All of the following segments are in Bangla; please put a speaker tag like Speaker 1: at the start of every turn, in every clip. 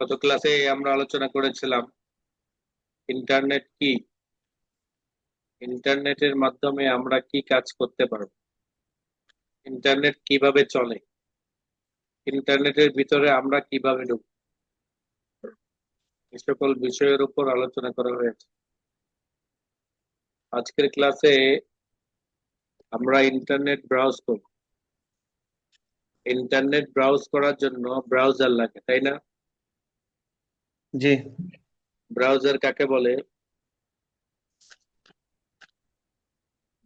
Speaker 1: গত ক্লাসে আমরা আলোচনা করেছিলাম ইন্টারনেট কি, ইন্টারনেটের মাধ্যমে আমরা কি কাজ করতে পারবো, ইন্টারনেট কিভাবে চলে, ইন্টারনেটের ভিতরে আমরা কিভাবে ঢুকবো, এই সকল বিষয়ের উপর আলোচনা করা হয়েছে। আজকের ক্লাসে আমরা ইন্টারনেট ব্রাউজ করব। ইন্টারনেট ব্রাউজ করার জন্য ব্রাউজার লাগে, তাই না?
Speaker 2: জি।
Speaker 1: ব্রাউজার কাকে বলে?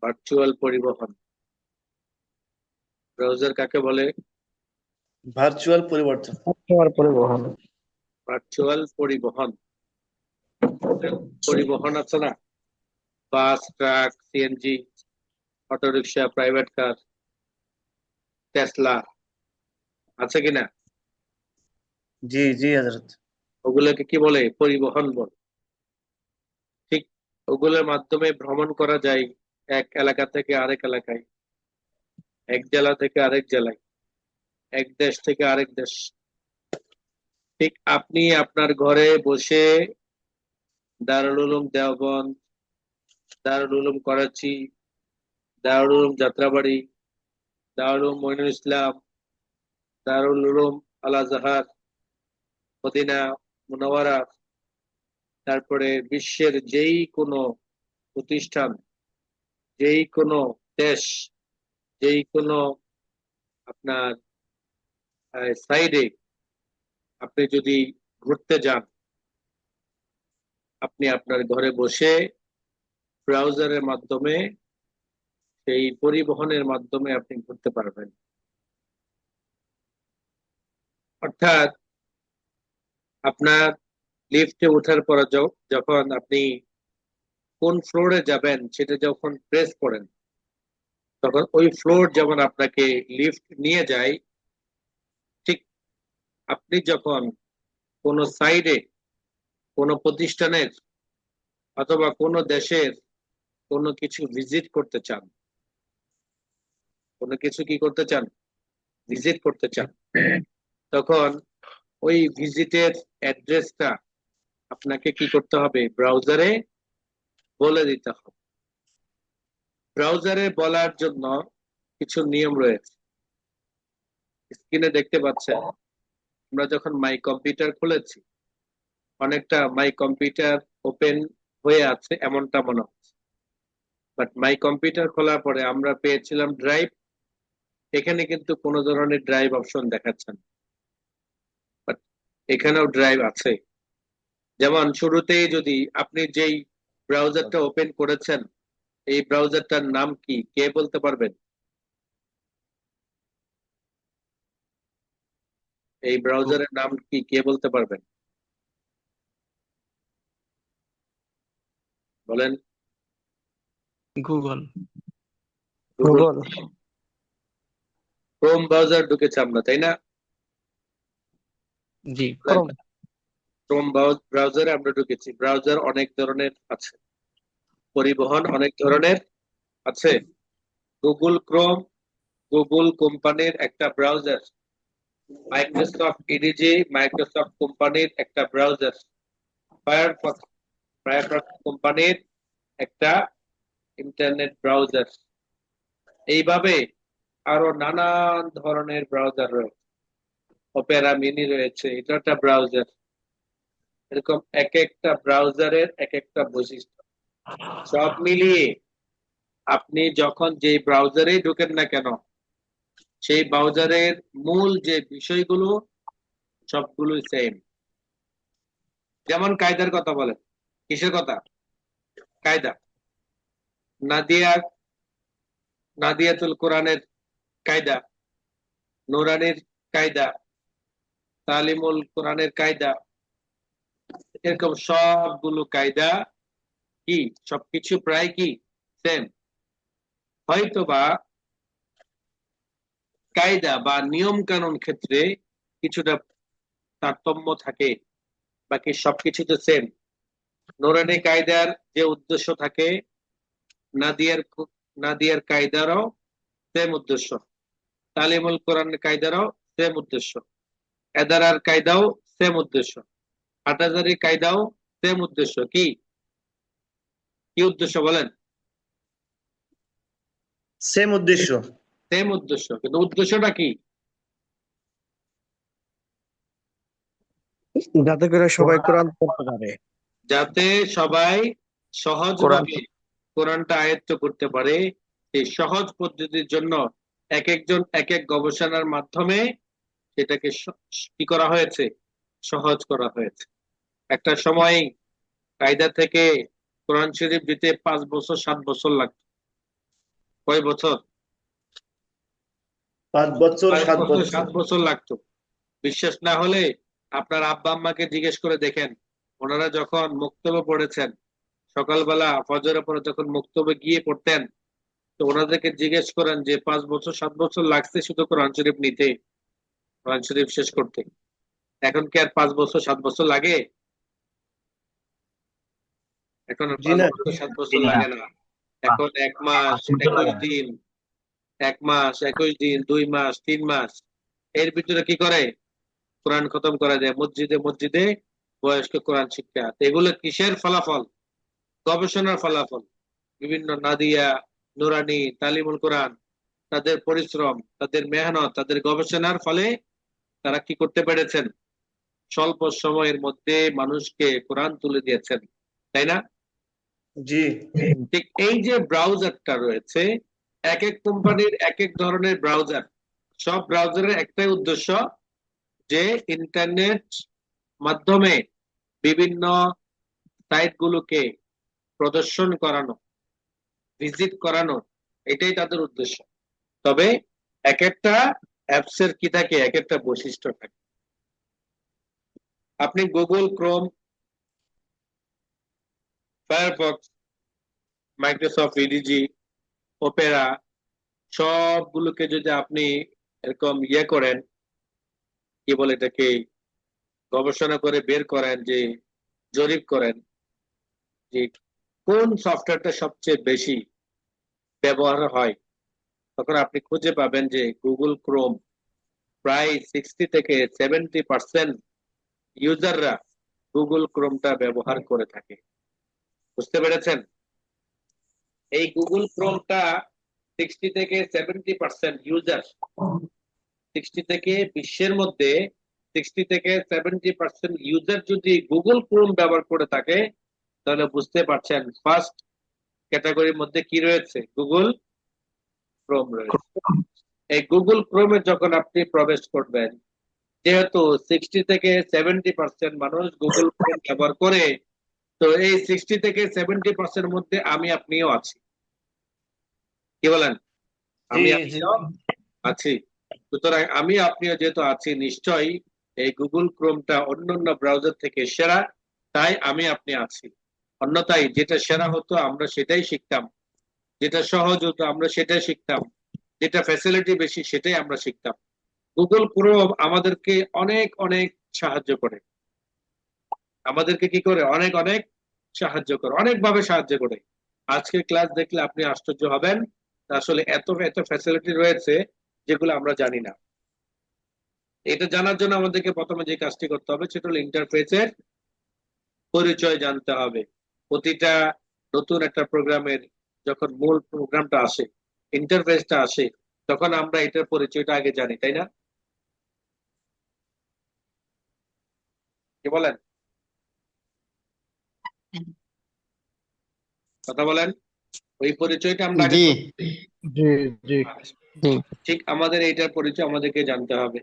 Speaker 1: ভার্চুয়াল পরিবহন। ব্রাউজার কাকে বলে?
Speaker 2: ভার্চুয়াল পরিবর্তন।
Speaker 3: পরিবহন।
Speaker 1: ভার্চুয়াল পরিবহন। পরিবহন আছে না, bus, truck, CNG, auto rickshaw, private car, Tesla, আছে কিনা?
Speaker 2: জি জি হযরত।
Speaker 1: ওগুলোকে কি বলে? পরিবহন বলে। ঠিক ওগুলোর মাধ্যমে ভ্রমণ করা যায় এক এলাকা থেকে আরেক এলাকায়, এক জেলা থেকে আরেক জেলায়, এক দেশ থেকে আরেক দেশ। ঠিক আপনি আপনার ঘরে বসে দারুল উলুম দেওবন্দ, দারুল উলুম করাচি, দারুল উলুম যাত্রাবাড়ি, দারুল উলুম মঈনুল ইসলাম, দারুল উলুম আল আজহার, মদিনা মুনাওয়ারা, তারপরে বিশ্বের যেই কোনো প্রতিষ্ঠান, যেই কোনো দেশ, যেই কোনো আপনার সাইডে আপনি যদি ঘুরতে যান, আপনি আপনার ঘরে বসে ব্রাউজারের মাধ্যমে, সেই পরিবহনের মাধ্যমে আপনি ঘুরতে পারবেন। অর্থাৎ আপনার লিফটে ওঠার পর যখন আপনি কোন ফ্লোরে যাবেন সেটা যখন প্রেস করেন, তখন ওই ফ্লোর যেমন আপনাকে লিফট নিয়ে যায়, ঠিক আপনি যখন কোন সাইডে কোন প্রতিষ্ঠানের অথবা কোন দেশের কোনো কিছু ভিজিট করতে চান, কোনো কিছু কি করতে চান? ভিজিট করতে চান, তখন ওই ভিজিটের অ্যাড্রেসটা আপনাকে কি করতে হবে? ব্রাউজারে বলে দিতে হবে। ব্রাউজারে বলার জন্য কিছু নিয়ম রয়েছে, স্ক্রিনে দেখতে পাচ্ছেন। আমরা যখন মাই কম্পিউটার খুলেছি, অনেকটা মাই কম্পিউটার ওপেন হয়ে আছে এমনটা মনে হচ্ছে, বাট মাই কম্পিউটার খোলার পরে আমরা পেয়েছিলাম ড্রাইভ। এখানে কিন্তু কোনো ধরনের ড্রাইভ অপশন দেখাচ্ছে না, বাট এখানেও ড্রাইভ আছে। যেমন শুরুতেই যদি আপনি যেই ব্রাউজারটা ওপেন করেছেন, এই ব্রাউজারটার নাম কি, কে বলতে পারবেন? এই ব্রাউজারের নাম কি, কে বলতে পারবেন? বলেন।
Speaker 3: গুগল।
Speaker 1: গুগল। ক্রোম ব্রাউজার ঢুকেছে আমরা, তাই না?
Speaker 3: জি।
Speaker 1: ক্রোম ব্রাউজারে আমরা ঢুকেছি। ব্রাউজার অনেক ধরনের আছে, পরিবহন অনেক ধরনের আছে। গুগল ক্রোম গুগল কোম্পানির একটা ব্রাউজার, মাইক্রোসফট ইডিজি মাইক্রোসফট কোম্পানির একটা ব্রাউজার, ফায়ারফক্স ফায়ারফক্স কোম্পানির একটা ইন্টারনেট ব্রাউজার। এইভাবে আরো নানান ধরনের ব্রাউজার রয়েছে। অপেরা মিনি রয়েছে, এটা একটা ব্রাউজার। এরকম এক একটা ব্রাউজারের এক একটা বৈশিষ্ট্য। সব মিলিয়ে আপনি যখন যে ব্রাউজারেই ঢুকেন না কেন, সেই ব্রাউজারের মূল যে বিষয়গুলো সবগুলোই সেম। যেমন কায়দার কথা বলেন, কিসের কথা? কায়দা। নাদিয়া নাদিয়াতুল কোরআনের কায়দা, নুরানির কায়দা, তালিমুল কোরআনের কায়দা, এরকম সবগুলো কায়দা কি সবকিছু প্রায় কি সেম। হয়তোবা কায়দা বা নিয়ম কানুন ক্ষেত্রে কিছুটা তারতম্য থাকে, বাকি সবকিছু তো সেম। নুরানি কায়দার যে উদ্দেশ্য থাকে, নাদিয়ার নাদিয়ার কায়দারও সেম উদ্দেশ্য, তালিমুল কোরআন কায়দারও সেম উদ্দেশ্য, এদারার কায়দাও সেম উদ্দেশ্য। হাটাজারি কায়দাও সেম উদ্দেশ্য। কি কি উদ্দেশ্য বলেন?
Speaker 2: সেম উদ্দেশ্য।
Speaker 1: সেম উদ্দেশ্য, কিন্তু উদ্দেশ্যটা কি?
Speaker 3: যাতে করে সবাই কোরআন পড়তে পারে।
Speaker 1: যাতে সবাই
Speaker 3: কোরআন
Speaker 1: সহজভাবে কোরআনটা আয়ত্ত করতে পারে। এই সহজ পদ্ধতির জন্য এক একজন এক এক গবেষণার মাধ্যমে সেটাকে কি করা হয়েছে? সহজ করা হয়েছে। একটা সময় কায়দা থেকে কোরআন শরীফ দিতে 5 বছর 7 বছর লাগতো। কয় বছর?
Speaker 2: 5 বছর 7 বছর।
Speaker 1: 7 বছর লাগতো। বিশ্বাস না হলে আপনার আব্বা আম্মাকে জিজ্ঞেস করে দেখেন, ওনারা যখন মুক্তবে পড়েছেন, সকালবেলা ফজরের পরে যখন মুক্তবে গিয়ে পড়তেন, তো ওনাদেরকে জিজ্ঞেস করেন যে 5 বছর 7 বছর লাগছে শুধু কোরআন শরীফ নিতে, কোরআন শরীফ শেষ করতে। এখন কি আর 5 বছর 7 বছর লাগে? এখন আর
Speaker 2: জি
Speaker 1: পাঁচ
Speaker 2: না।
Speaker 1: বছর 7 বছর লাগে না। এখন 1 মাস 21 দিন, 1 মাস 21 দিন, 2 মাস 3 মাস, এর ভিতরে কি করে কোরআন খতম করা যায় মসজিদে মসজিদে। বয়স্ক কোরআন শিক্ষা, তো এগুলো কিসের ফলাফল? গবেষণার ফলাফল। বিভিন্ন নাদিয়া, নুরানি, তালিমুল কোরআন, তাদের পরিশ্রম, তাদের মেহনত, তাদের গবেষণার ফলে তারা কি করতে পেরেছেন? স্বল্প সময়ের মধ্যে মানুষকে কোরআন তুলে দিয়েছেন, তাই না?
Speaker 2: জি
Speaker 1: ঠিক এই যে ব্রাউজারটা রয়েছে, এক এক কোম্পানির এক এক ধরনের ব্রাউজার। সব ব্রাউজারের একটাই উদ্দেশ্য যে ইন্টারনেট মাধ্যমে বিভিন্ন সাইট গুলোকে প্রদর্শন করানো, ভিজিট করানো, এটাই তাদের উদ্দেশ্য। তবে এক একটা অ্যাপস এর কি থাকে? এক একটা বৈশিষ্ট্য থাকে। আপনি Google Chrome, Firefox, Microsoft Edge, Opera, সবগুলোকে যদি আপনি এরকম করেন, কি বলে এটাকে, গবেষণা করে বের করেন, যে জরিপ করেন যে কোন সফটওয়্যারটা সবচেয়ে বেশি ব্যবহার হয়, তখন আপনি খুঁজে পাবেন যে গুগল ক্রোম প্রায় 60 থেকে 70% ইউজাররা গুগল ক্রোমটা ব্যবহার করে থাকে। বুঝতে পেরেছেন? এই গুগল ক্রোমটা 60 থেকে 70% ইউজার, 60 থেকে বিশ্বের মধ্যে 60 থেকে 70% ইউজার যদি গুগল ক্রোম ব্যবহার করে থাকে, তাহলে বুঝতে পারছেন ফার্স্ট ক্যাটাগরির মধ্যে কি রয়েছে? গুগল ক্রোম রয়েছে। এই গুগল ক্রোমে যখন আপনি প্রবেশ করবেন, যেহেতু 60 থেকে 70% মানুষ গুগল ক্রোম ব্যবহার করে, তো এই 60 থেকে 70% মধ্যে আমি আপনিও আছি। কি বলেন?
Speaker 2: জি
Speaker 1: আমি
Speaker 2: জি
Speaker 1: আপনিও আছি। সুতরাং আমি আপনিও যেহেতু আছি, নিশ্চয়ই এই গুগল ক্রোমটা অন্যান্য ব্রাউজার থেকে সেরা, তাই আমি আপনি আছি। অন্যথায় যেটা সেরা হতো আমরা সেটাই শিখতাম, যেটা সহজ হতো আমরা সেটাই শিখতাম, যেটা ফ্যাসিলিটি বেশি সেটাই আমরা শিখতাম। গুগল ক্রোম আমাদেরকে অনেক অনেক সাহায্য করে। আমাদেরকে কি করে? অনেক অনেক সাহায্য করে, অনেকভাবে সাহায্য করে। আজকের ক্লাস দেখলে আপনি আশ্চর্য হবেন, আসলে এত এত ফ্যাসিলিটি রয়েছে যেগুলো আমরা জানি না। এটা জানার জন্য আমাদেরকে প্রথমে যে কাজটি করতে হবে সেটা হলো ইন্টারফেসের পরিচয় জানতে হবে। প্রতিটা নতুন একটা প্রোগ্রামের যখন মূল প্রোগ্রামটা আসে, ইন্টারফেসটা আসে, তখন আমরা এটার পরিচয়টা আগে জানি, তাই না? কি বলেন? কথা বলেন। ওই পরিচয়টা আমরা আগে
Speaker 3: জি জি জি জি
Speaker 1: ঠিক আমাদের এইটার পরিচয় আমাদেরকে জানতে হবে।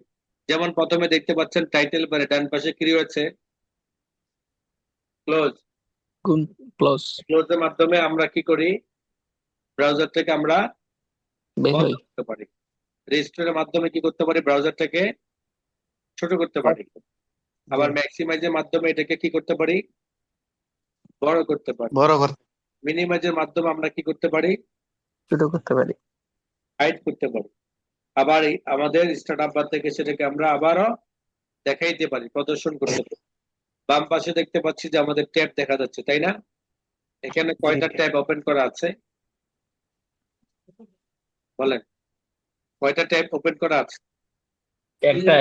Speaker 1: যেমন প্রথমে দেখতে পাচ্ছেন টাইটেল বারে ডান পাশে কি রয়েছে? ক্লোজ।
Speaker 3: ক্লোজ
Speaker 1: ক্লোজের মাধ্যমে আমরা কি করি? ব্রাউজার থেকে আমরা
Speaker 3: বের
Speaker 1: বন্ধ
Speaker 3: হই।
Speaker 1: করতে পারি। রেজিস্টারের মাধ্যমে কি করতে পারি? ব্রাউজারটাকে ছোট করতে পারি। আবার ম্যাক্সিমাইজের মাধ্যমে এটাকে কি করতে পারি? বড় করতে পারি।
Speaker 3: বড় করতে
Speaker 1: মিনিমাইজের মাধ্যমে আমরা কি করতে পারি?
Speaker 3: ছোট করতে পারি।
Speaker 1: হাইড করতে পারি। আবার আমাদের স্টার্ট আপ বার থেকে সেটাকে আমরা আবারও দেখাইতে পারি, প্রদর্শন করতে পারি। বাম পাশে দেখতে পাচ্ছি যে আমাদের ট্যাব দেখা যাচ্ছে, তাই না? এখানে কয়টা ট্যাব ওপেন করা আছে বলেন? কয়টা ট্যাব ওপেন করা আছে?
Speaker 3: একটা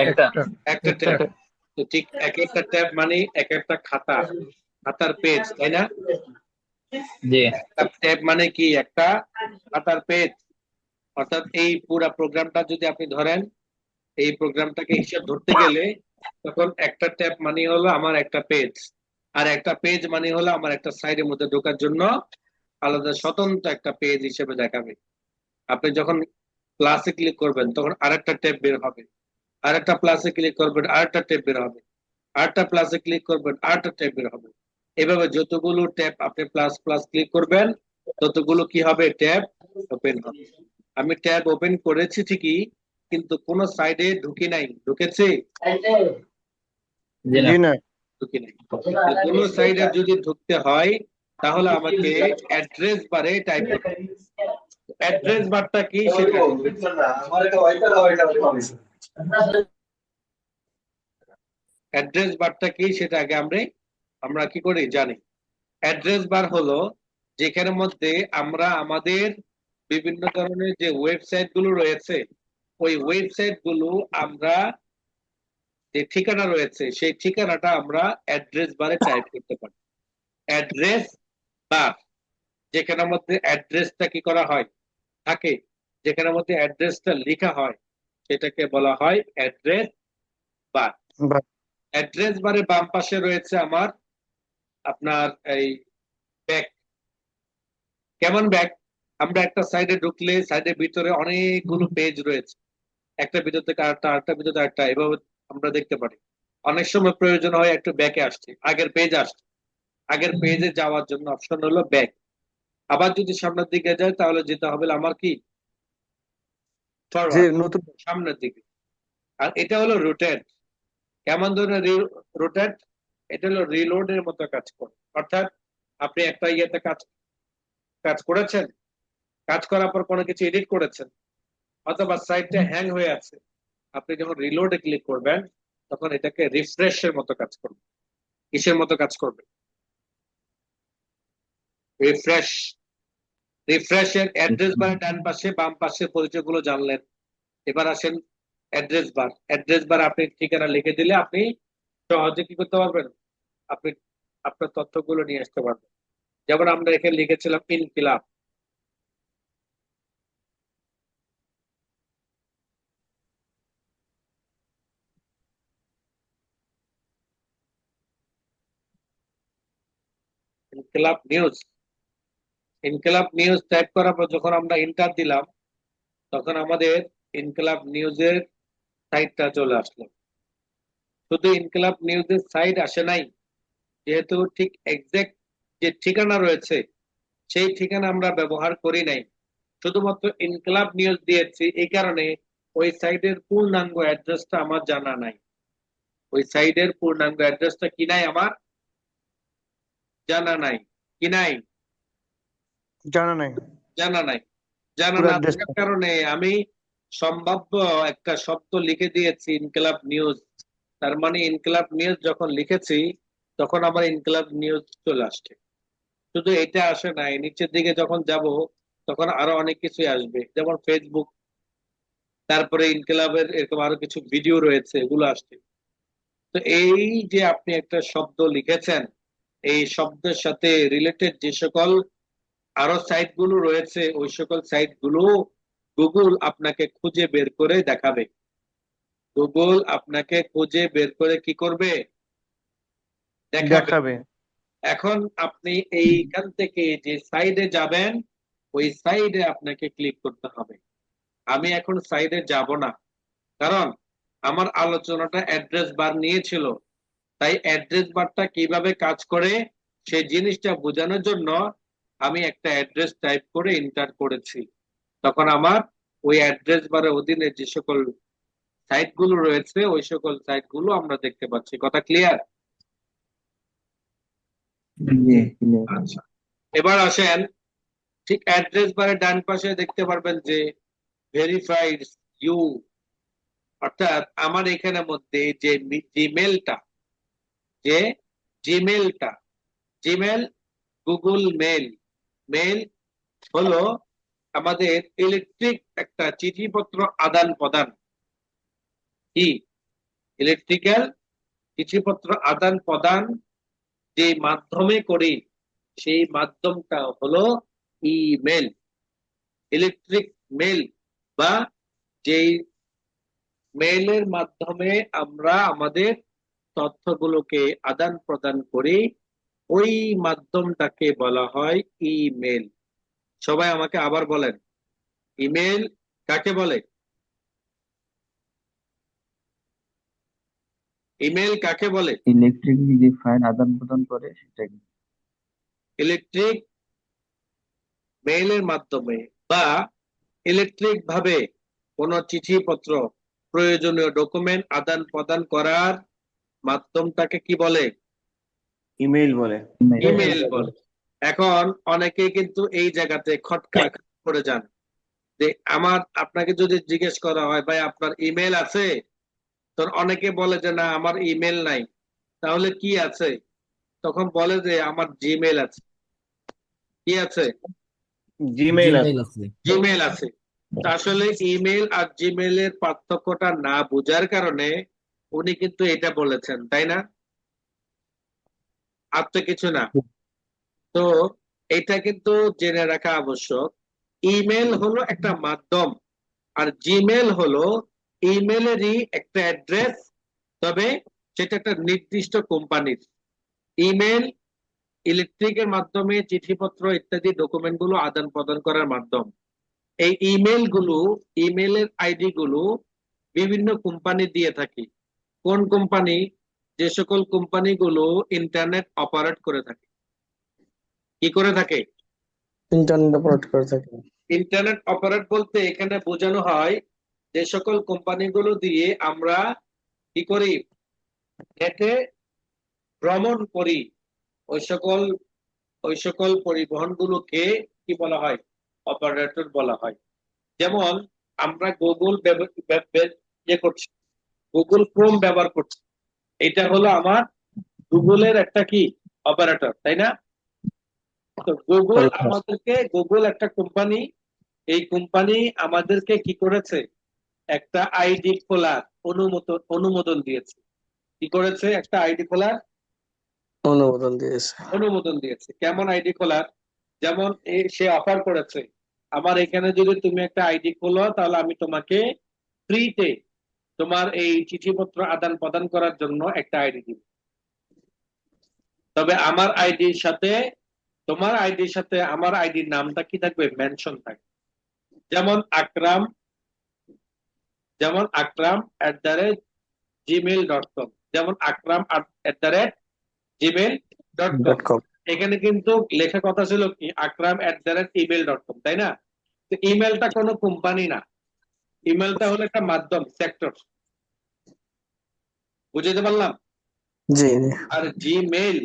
Speaker 1: একটা ট্যাব। তো ঠিক এক একটা ট্যাব মানে এক একটা খাতার পেজ, তাই না?
Speaker 3: জি
Speaker 1: একটা ট্যাব মানে কি একটা খাতার পেজ। অর্থাৎ এই পুরা প্রোগ্রামটা যদি আপনি ধরেন, এই প্রোগ্রামটাকে হিসাব ধরতে গেলে তখন একটা ট্যাব মানে হলো আমার একটা পেজ, আর একটা পেজ মানে হলো আমার একটা সাইডের মধ্যে ঢোকার জন্য আলাদা স্বতন্ত্র একটা পেজ হিসেবে দেখাবে। আপনি যখন প্লাসে ক্লিক করবেন তখন আরেকটা ট্যাব বের হবে, আরেকটা প্লাসে ক্লিক করবেন আরেকটা ট্যাব বের হবে, আরেকটা প্লাসে ক্লিক করবেন আরেকটা ট্যাব বের হবে। এভাবে যতগুলো ট্যাব আপনি প্লাস প্লাস ক্লিক করবেন ততগুলো কি হবে, ট্যাব ওপেন হবে। আমি ট্যাব ওপেন করেছি ঠিকই, কিন্তু কোন সাইডে ঢুকি নাই, ঢুকেছে?
Speaker 3: জি না
Speaker 2: জি না।
Speaker 1: ঢুকি নাই। কোন সাইডে যদি ঢুকতে হয় তাহলে আমাকে অ্যাড্রেস বারে টাইপ করতে হবে। অ্যাড্রেস বারটা কি সেটা অ্যাড্রেস বারটা কি সেটা আগে আমরা কি করি জানি। অ্যাড্রেস বার হলো যেখানের মধ্যে আমরা আমাদের বিভিন্ন ধরনের যে ওয়েবসাইট গুলো রয়েছে, ওই ওয়েবসাইট গুলো আমরা যে ঠিকানা রয়েছে সেই ঠিকানাটা আমরা অ্যাড্রেস বারে টাইপ করতে পারি। অ্যাড্রেস বার, যেখানের মধ্যে অ্যাড্রেসটা কি করা হয় থাকে, যেখানের মধ্যে অ্যাড্রেসটা লেখা হয় সেটাকে বলা হয় অ্যাড্রেস বার।
Speaker 2: বাহ,
Speaker 1: অ্যাড্রেস বারে বাম পাশে রয়েছে আমার আপনার এই ব্যাক। কেমন ব্যাক? আমরা একটা সাইডে ঢুকলে সাইডের ভিতরে অনেকগুলো পেজ রয়েছে, একটা ভিতর থেকে আরেকটা, আরেকটা ভিতর থেকে আরেকটা, এভাবে আমরা দেখতে পারি। অনেক সময় প্রয়োজন হয় একটু ব্যাকে আসছে, আগের পেজ আসছে, আগের পেজে যাওয়ার জন্য অপশন হলো ব্যাক। আবার যদি সামনের দিকে যায় তাহলে যেতে হবে আমার কি,
Speaker 2: যে
Speaker 1: ফরওয়ার্ড,
Speaker 2: নতুন
Speaker 1: সামনের দিকে। আর এটা হলো রোটেট। কেমন ধরনের রোটেট? এটা হলো রিলোডের মতো কাজ করে। অর্থাৎ আপনি একটা ইয়েতে কাজ কাজ করেছেন, কাজ করার পর কোনো কিছু এডিট করেছেন, অথবা সাইটটা হ্যাং হয়ে আছে, আপনি যখন রিলোডে ক্লিক করবেন তখন এটাকে রিফ্রেশের মতো কাজ করবে। কিসের মতো কাজ করবে? রিফ্রেশ। রিফ্রেশের অ্যাড্রেস বারের ডান পাশে বাম পাশে পরিচয়গুলো জানলেন। এবার আসেন অ্যাড্রেস বার। অ্যাড্রেস বার আপনি ঠিকানা লিখে দিলে আপনি সহজে কি করতে পারবেন, আপনি আপনার তথ্যগুলো নিয়ে আসতে পারবেন। যেমন আমরা এখানে লিখেছিলাম ইনকিলাব। ইনকিলাব নিউজ। ইনকিলাব নিউজ টাইপ করার পর যখন আমরা ইন্টার দিলাম তখন আমাদের ইনকিলাব নিউজের সাইটটা চলে আসলো। শুধু ইনকিলাব নিউজের সাইট আসে নাই, যেহেতু ঠিক এক্সাক্ট যে ঠিকানা রয়েছে সেই ঠিকানা আমরা ব্যবহার করি নাই, শুধুমাত্র ইনকিলাব নিউজ দিয়েছি, এই কারণে ওই সাইটের পূর্ণাঙ্গ অ্যাড্রেসটা আমার জানা নাই। ওই সাইটের পূর্ণাঙ্গ অ্যাড্রেসটা কি নাই আমার জানা নাই। কি নাই?
Speaker 2: জানা নাই।
Speaker 1: জানা নাই। জানা
Speaker 2: পুরো
Speaker 1: না
Speaker 2: অ্যাড্রেস
Speaker 1: থাকার কারণে আমি সম্ভাব্য একটা শব্দ লিখে দিয়েছি ইনকিলাব নিউজ। তার মানে ইনকিলাব নিউজ যখন লিখেছি তখন আমার ইনকিলাব নিউজ চলে আসছে। শুধু এটা আসে নাই, নিচের দিকে যখন যাব তখন আরো অনেক কিছুই আসবে, যেমন ফেসবুক, তারপরে ইনকিলাবের এরকম আরো কিছু ভিডিও রয়েছে, এগুলো আসছে। তো এই যে আপনি একটা শব্দ লিখেছেন, এই শব্দের সাথে রিলেটেড যে সকল আরো সাইট গুলো রয়েছে ওই সকল সাইট গুলো গুগল আপনাকে খুঁজে বের করে দেখাবে। গুগল আপনাকে খুঁজে বের করে কি করবে, দেখাবে।
Speaker 2: দেখাবে।
Speaker 1: এখন আপনি এইখান থেকে যে সাইডে যাবেন ওই সাইডে আপনাকে ক্লিক করতে হবে। আমি এখন সাইডে যাব না, কারণ আমার আলোচনাটা অ্যাড্রেস বার নিয়েছিল। তাই অ্যাড্রেস বারটা কিভাবে কাজ করে সেই জিনিসটা বোঝানোর জন্য আমি একটা অ্যাড্রেস টাইপ করে এন্টার করেছি। তখন আমার ওই অ্যাড্রেস বারের অধীনে যে সকল সাইট গুলো রয়েছে ওই সকল সাইট গুলো আমরা দেখতে পাচ্ছি। কথা ক্লিয়ার? আচ্ছা, এবার আসেন ঠিক অ্যাড্রেস বারের ডান পাশে দেখতে পারবেন যে ভেরিফাইড ইউ, অর্থাৎ আমার এখানের মধ্যে যে জিমেলটা, যে জিমেলটা, জিমেল, গুগল মেল, মেল হলো আমাদের ইলেকট্রিক একটা চিঠিপত্র আদান প্রদান। কি? ইলেকট্রিক্যাল চিঠিপত্র আদান প্রদান যে মাধ্যমে করি সেই মাধ্যমটা হলো ইমেল, ইলেকট্রিক মেল, বা যেই মেইলের মাধ্যমে আমরা আমাদের তথ্যগুলোকে আদান প্রদান করি ওই মাধ্যমটাকে বলা হয় ইমেল। সবাই আমাকে আবার বলেন, ইমেল কাকে বলে? ইমেল কাকে বলে?
Speaker 3: ইলেকট্রিক যে ফাইল আদান প্রদান করে সেটাকে।
Speaker 1: ইলেকট্রিক মেইলের মাধ্যমে বা ইলেকট্রিক ভাবে কোনো চিঠিপত্র, প্রয়োজনীয় ডকুমেন্ট আদান প্রদান করার মাধ্যমটাকে কি বলে?
Speaker 2: ইমেল বলে।
Speaker 1: ইমেল বলে। এখন অনেকেই কিন্তু এই জায়গাতে খটকা করে যান যে আপনাকে যদি জিজ্ঞেস করা হয় ভাই আপনার ইমেল আছে, তো অনেকে বলে যে না আমার ইমেল নাই। তাহলে কি আছে? তখন বলে যে আমার জিমেল আছে। কি আছে?
Speaker 2: জিমেইল আছে।
Speaker 1: জিমেল আছে। তা আসলে ইমেল আর জিমেলের পার্থক্যটা না বোঝার কারণে উনি কিন্তু এটা বলেছেন, তাই না? আর তো কিছু না। তো এটা কিন্তু জেনে রাখা আবশ্যক। ইমেল হলো একটা মাধ্যম, আর জিমেল হলো ইমেলেরই একটা অ্যাড্রেস, তবে সেটা একটা নির্দিষ্ট কোম্পানির। ইমেল ইলেকট্রিকের মাধ্যমে চিঠিপত্র ইত্যাদি ডকুমেন্ট গুলো আদান প্রদান করার মাধ্যম। এই ইমেল গুলো, ইমেলের আইডি গুলো বিভিন্ন কোম্পানি দিয়ে থাকে। কোন কোম্পানি? যে সকল কোম্পানি গুলো ইন্টারনেট অপারেট করে থাকে। কি করে থাকে?
Speaker 2: ইন্টারনেট অপারেট করে থাকে।
Speaker 1: ইন্টারনেট অপারেট বলতে এখানে বোঝানো হয় যে সকল কোম্পানিগুলো দিয়ে আমরা কি করি, নেটে ভ্রমণ করি, ওই সকল পরিবহনগুলোকে কি বলা হয়? অপারেটর বলা হয়। যেমন আমরা গুগল ইয়ে করছি, গুগল ক্রোম ব্যবহার করছি, এটা হলো আমার গুগলের একটা কি অপারেটর, তাই না? তো গুগল একটা কোম্পানি, এই কোম্পানি আমাদেরকে কি করেছে? একটা আইডি খোলার অনুমোদন দিয়েছে। কি করেছে? একটা আইডি খোলার অনুমোদন দিয়েছে। কেমন আইডি খোলার? যেমন সে অফার করেছে, আমার এখানে যদি তুমি একটা আইডি খোলো তাহলে আমি তোমাকে ফ্রিতে তোমার এই চিঠিপত্র আদান প্রদান করার জন্য একটা আইডি দিব। তবে আমার আইডির সাথে তোমার আইডির সাথে আমার আইডির নামটা কি থাকবে? মেনশন থাকবে। যেমন আকরাম@gmail.com, যেমন আকরাম@gmail.com। এখানে কিন্তু লেখা কথা ছিল কি আকরাম@email.com, তাই না? তো ইমেলটা কোনো কোম্পানি না, ইমেলটা হলো একটা মাধ্যম, সেক্টর। বুঝতে পারলাম?
Speaker 2: জি।
Speaker 1: আর জিমেল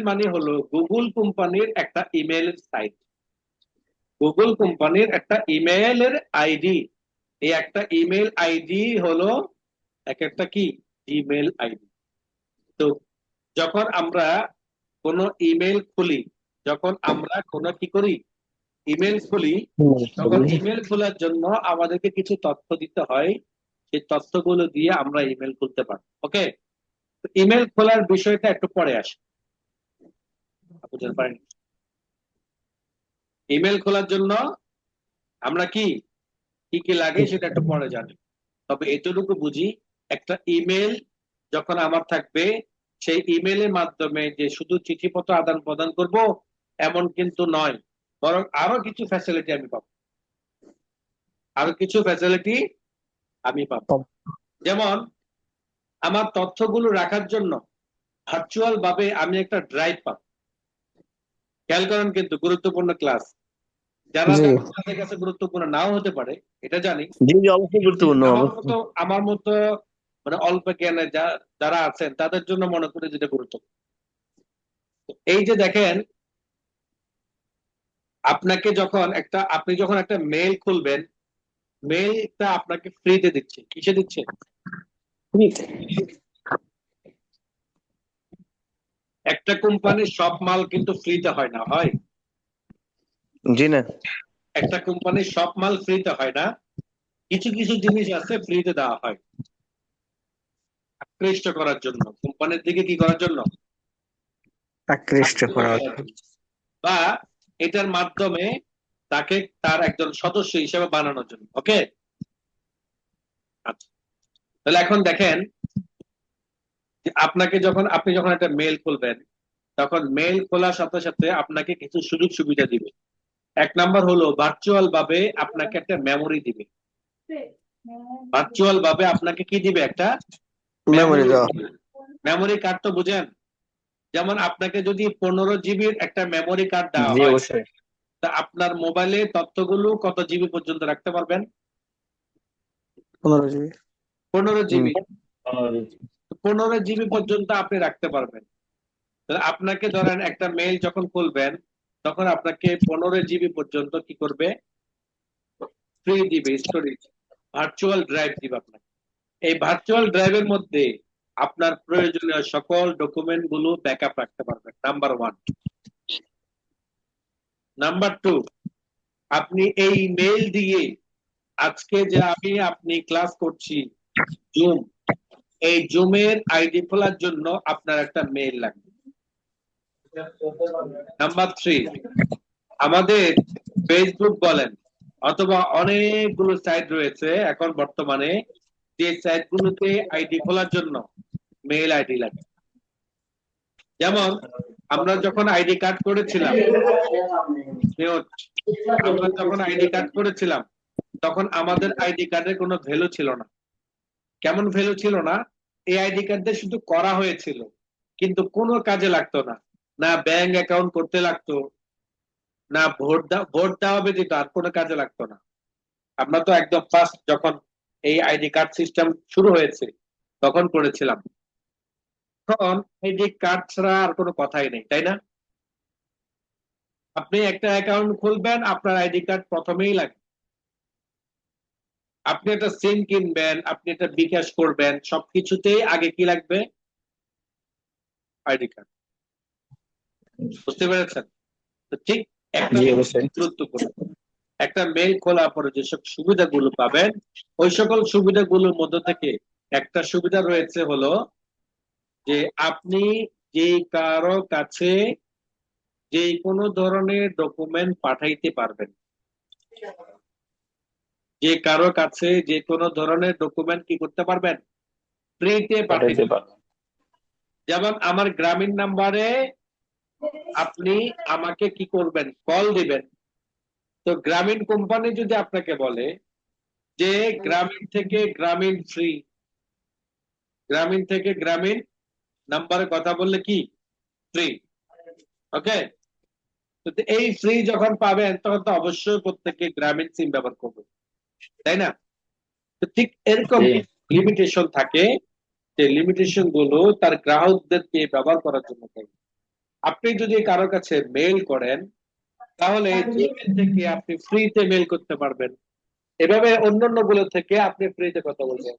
Speaker 1: মানে হলো গুগল কোম্পানির একটা ইমেল সাইট, গুগল কোম্পানির একটা ইমেলের আইডি। এই একটা ইমেল আইডি হলো এক একটা কি জিমেল আইডি। তো যখন আমরা কোনো ইমেল খুলি, যখন আমরা কোনো কি করি, ইমেল খুলি, তখন ইমেল খোলার জন্য আমাদেরকে কিছু তথ্য দিতে হয়। সেই তথ্যগুলো দিয়ে আমরা ইমেল খুলতে পারি। ওকে, ইমেল খোলার বিষয়টা একটু পরে আসে, বুঝতে পারেন? ইমেল খোলার জন্য আমরা কি কি কি লাগে সেটা একটু পরে জানি। তবে এতটুকু বুঝি, একটা ইমেল যখন আমার থাকবে, সেই ইমেলের মাধ্যমে যে শুধু চিঠিপত্র আদান প্রদান করব এমন কিন্তু নয়, বরং আরো কিছু ফ্যাসিলিটি আমি পাবো। যেমন আমার তথ্যগুলো রাখার জন্য ভার্চুয়াল ভাবে আমি একটা ড্রাইভ পাবো। খেয়াল করেন, কিন্তু গুরুত্বপূর্ণ ক্লাস। যারা আপনাদের কাছে গুরুত্বপূর্ণ নাও হতে পারে এটা জানি,
Speaker 2: অবশ্যই গুরুত্বপূর্ণ।
Speaker 1: আমার মতো মানে অল্প জ্ঞানে যারা আছেন তাদের জন্য মনে করি যেটা গুরুত্বপূর্ণ। এই যে দেখেন, আপনি যখন একটা মেইল খুলবেন, মেইলটা আপনাকে ফ্রিতে দিচ্ছে। কিসে দিচ্ছে? একটা কোম্পানির সব মাল কিন্তু ফ্রিতে হয় না, হয়?
Speaker 2: জি না।
Speaker 1: একটা কোম্পানির সব মাল ফ্রিতে হয় না, কিছু কিছু জিনিস আছে ফ্রিতে দেওয়া হয়। আকৃষ্ট করার জন্য, কোম্পানির দিকে কি করার জন্য,
Speaker 2: আকৃষ্ট করা
Speaker 1: বা এটার মাধ্যমে তাকে তার একজন সদস্য হিসেবে বানানোর জন্য। ওকে, আচ্ছা, তাহলে এখন দেখেন যে আপনি যখন একটা মেল খুলবেন, তখন মেল খোলার সাথে সাথে আপনাকে কিছু সুযোগ সুবিধা দিবে। এক নাম্বার হলো ভার্চুয়াল ভাবে আপনাকে একটা মেমোরি দিবে। ভার্চুয়াল ভাবে আপনাকে কি দিবে, একটা
Speaker 2: মেমোরি দেওয়া।
Speaker 1: মেমোরি কার্ড তো বুঝেন, যেমন আপনাকে যদি 15 জিবির একটা মেমোরি কার্ড দেওয়া
Speaker 2: জি
Speaker 1: হয়,
Speaker 2: অবশ্যই।
Speaker 1: তা আপনার মোবাইলে তথ্যগুলো কত জিবি পর্যন্ত রাখতে পারবেন?
Speaker 2: 15 জিবি।
Speaker 1: 15 জিবি। 15 জিবি পর্যন্ত আপনি রাখতে পারবেন। তাহলে আপনাকে ধরেন একটা মেইল যখন খুলবেন, তখন আপনাকে 15 জিবি পর্যন্ত কি করবে, ফ্রি দিবে, স্টোরেজ, ভার্চুয়াল ড্রাইভ দিবে আপনাকে। এই ভার্চুয়াল ড্রাইভের মধ্যে আপনার প্রয়োজনীয় সকল ডকুমেন্ট গুলো ব্যাকআপ রাখতে পারবেন, নাম্বার 1। নাম্বার 2, আপনি এই মেইল দিয়ে আজকে যে আপনি ক্লাস করছি জুম, এই জুমের আইডি খোলার জন্য আপনার একটা মেইল লাগবে। নাম্বার 3, আমাদের ফেসবুক বলেন অথবা অনেকগুলো সাইট রয়েছে এখন বর্তমানে, যে সাইটগুলোতে আইডি খোলার জন্য মেইল আইডি লাগে। যেমন আমরা যখন আইডি কার্ড করেছিলাম, আমরা যখন আইডি কার্ড করেছিলাম, তখন আমাদের আইডি কার্ডের কোনো ভ্যালু ছিল না। কেমন ভ্যালু ছিল না? এই আইডি কার্ড দিয়ে শুধু করা হয়েছিল, কিন্তু কোনো কাজে লাগতো না। না ব্যাংক অ্যাকাউন্ট করতে লাগতো, না ভোট দেওয়া ব্যতীত আর কোনো কাজে লাগতো না। আমরা তো একদম ফার্স্ট যখন এই আইডি কার্ড সিস্টেম শুরু হয়েছে তখন করেছিলাম। তখন আইডি কার্ড ছাড়া আর কোনো কথাই নেই, তাই না? আপনি একটা অ্যাকাউন্ট খুলবেন, আপনার আইডি কার্ড প্রথমেই লাগবে। আপনি একটা সিম কিনবেন, আপনি একটা বিকাশ করবেন, সবকিছুতেই আগে কি লাগবে, আইডি কার্ড। বুঝতে পেরেছেন? তো ঠিক একটা গুরুত্বপূর্ণ, একটা মেইল খোলার পরে যেসব সুবিধাগুলো পাবেন, ওই সকল সুবিধাগুলোর মধ্যে থেকে একটা সুবিধা রয়েছে হলো যে আপনি যে কারো কাছে যে কোনো ধরনের ডকুমেন্ট পাঠাইতে পারবেন। যে কারো কাছে যে কোনো ধরনের ডকুমেন্ট কি করতে পারবেন, ফ্রিতে পাঠাইতে পারবেন। যেমন আমার গ্রামীণ নাম্বারে আপনি আমাকে কি করবেন, কল দিবেন। তো গ্রামীণ কোম্পানি যদি আপনাকে বলে যে গ্রামীণ থেকে গ্রামীণ ফ্রি, গ্রামীণ থেকে গ্রামীণ নাম্বারে কথা বললে কি ফ্রি, ওকে, তো এই ফ্রি যখন পাবেন তখন তো অবশ্যই প্রত্যেকে গ্রামীণ সিম ব্যবহার করবে, তাই না? তো ঠিক এরকম লিমিটেশন থাকে, যে লিমিটেশন গুলো তার গ্রাহকদেরকে ব্যবহার করার জন্য থাকে। আপনি যদি কারো কাছে মেইল করেন, তাহলে জিমেইল থেকে আপনি ফ্রিতে মেইল করতে পারবেন। এভাবে অন্যান্য গুলো থেকে আপনি ফ্রিতে কথা বলবেন।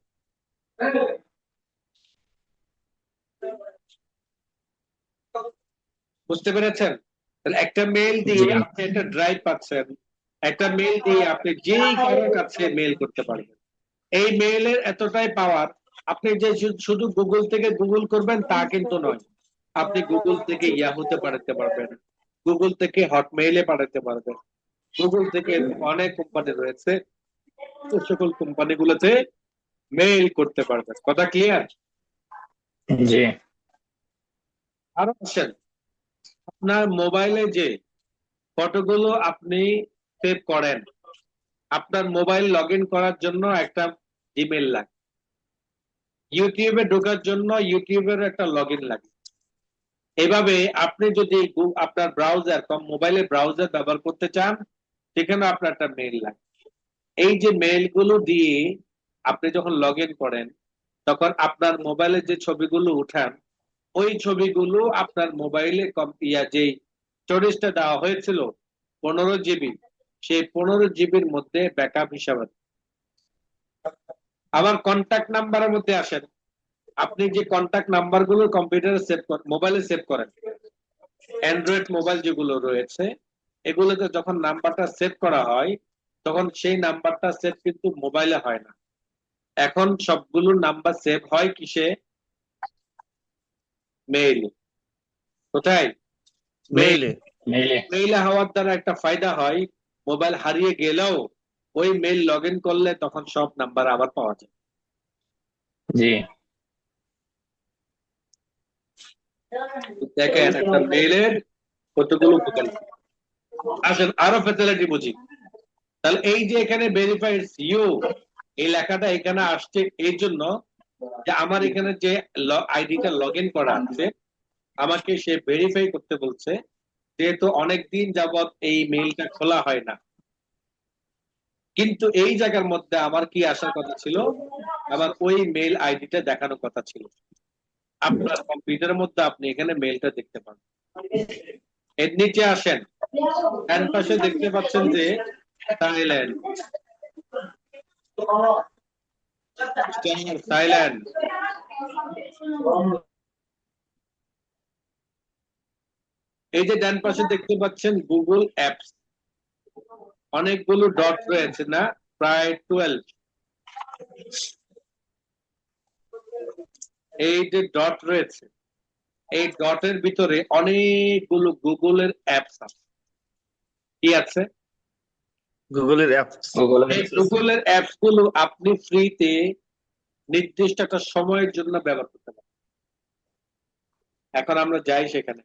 Speaker 1: বুঝতে পেরেছেন? তাহলে একটা মেইল দিয়ে আপনি একটা ড্রাইভ পাচ্ছেন, একটা মেইল দিয়ে আপনি যেই কারোর কাছে মেইল করতে পারবেন। এই মেইলের এতটাই পাওয়ার, আপনি যে শুধু গুগল থেকে গুগল করবেন তা কিন্তু নয়। আপনি গুগল থেকে ইয়াহুতে পাঠাতে পারবেন, গুগল থেকে হটমেইলে পাঠাতে পারবেন, গুগল থেকে অনেক কোম্পানি রয়েছে, ওই সকল কোম্পানিগুলোতে মেইল করতে পারবেন। কথা ক্লিয়ার?
Speaker 2: জি।
Speaker 1: আরো আসেন, আপনার মোবাইলে যে ফটোগুলো আপনি সেভ করেন, আপনার মোবাইল লগ ইন করার জন্য একটা জিমেইল লাগে, ইউটিউবে ঢোকার জন্য ইউটিউবের একটা লগ ইন লাগে। এভাবে আপনি যদি আপনার ব্রাউজার মোবাইলে ব্রাউজার ব্যবহার করতে চান, সেখানে আপনার একটা মেইল লাগে। এই যে মেইল গুলো দিয়ে আপনি যখন লগ ইন করেন, তখন আপনার মোবাইলে যে ছবিগুলো উঠান, ওই ছবিগুলো আপনার মোবাইলে যে স্টোরেজটা দেওয়া হয়েছিল 15 জিবি, সেই 15 জিবির মধ্যে ব্যাকআপ হিসাবে। আবার কন্ট্যাক্ট নাম্বারের মধ্যে আসেন, আপনি যে কন্ট্যাক্ট নাম্বার গুলো কম্পিউটারে সেভ করেন, মোবাইলে সেভ করেন, অ্যান্ড্রয়েড মোবাইল যেগুলো রয়েছে, এগুলোতে যখন নাম্বারটা সেভ করা হয়, তখন সেই নাম্বারটা সেভ কিন্তু মোবাইলে হয় না। এখন সবগুলো নাম্বার সেভ হয় কিসে, মেইল। কোথায়? মেইল।
Speaker 2: মেইলে।
Speaker 3: মেইলে।
Speaker 1: মেইলে হওয়ার দ্বারা একটা ফায়দা হয়, মোবাইল হারিয়ে গেলেও ওই মেইল লগ ইন করলে তখন সব নাম্বার আবার পাওয়া যায়।
Speaker 3: জি।
Speaker 1: দেখেন একটা মেইলের কতগুলো উপকারিতা। আসেন আরো ফ্যাসিলিটি বুঝি। তাহলে এই যে এখানে ভেরিফাইড ইউ, এই লেখাটা এখানে আসছে এই জন্য যে আমার এখানে যে আইডিটা লগ ইন করা আছে আমাকে সে ভেরিফাই করতে বলছে, যেহেতু অনেকদিন যাবত এই মেইলটা খোলা হয় না। কিন্তু এই জায়গার মধ্যে আমার কি আসার কথা ছিল, আমার ওই মেইল আইডিটা দেখানোর কথা ছিল। আপনার কম্পিউটারের মধ্যে আপনি এখানে মেইলটা দেখতে পান। এর নিচে আসেন, ডান পাশে দেখতে পাচ্ছেন যে থাইল্যান্ড, থাইল্যান্ড। এই যে ডান পাশে দেখতে পাচ্ছেন গুগল অ্যাপস, অনেকগুলো ডট রয়েছে না, প্রায় 12। এই যে ডট রয়েছে, এই ডটের ভিতরে অনেকগুলো গুগলের অ্যাপস আছে। কি আছে?
Speaker 2: গুগলের অ্যাপ।
Speaker 1: এই গুগলের অ্যাপস গুলো আপনি ফ্রিতে নির্দিষ্ট একটা সময়ের জন্য ব্যবহার করতে পারেন। এখন আমরা যাই সেখানে।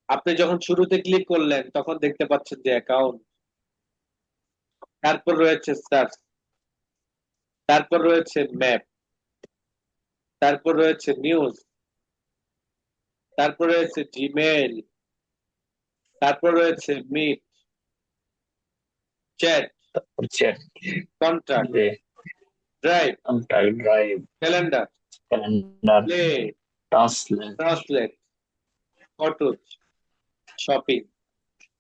Speaker 1: আপনি যখন শুরুতে ক্লিক করলেন তখন দেখতে পাচ্ছেন যে অ্যাকাউন্ট, তারপর রয়েছে সার্চ, তারপর রয়েছে ম্যাপ, তারপর রয়েছে নিউজ, তারপর রয়েছে জিমেইল, তারপর রয়েছে মিট, চ্যাট,
Speaker 3: চ্যাট,
Speaker 1: কন্ট্যাক্ট,
Speaker 3: জি,
Speaker 1: drive,
Speaker 3: contact, drive,
Speaker 1: calendar,
Speaker 3: calendar,
Speaker 1: play,
Speaker 3: translate,
Speaker 1: translate, photos, shopping.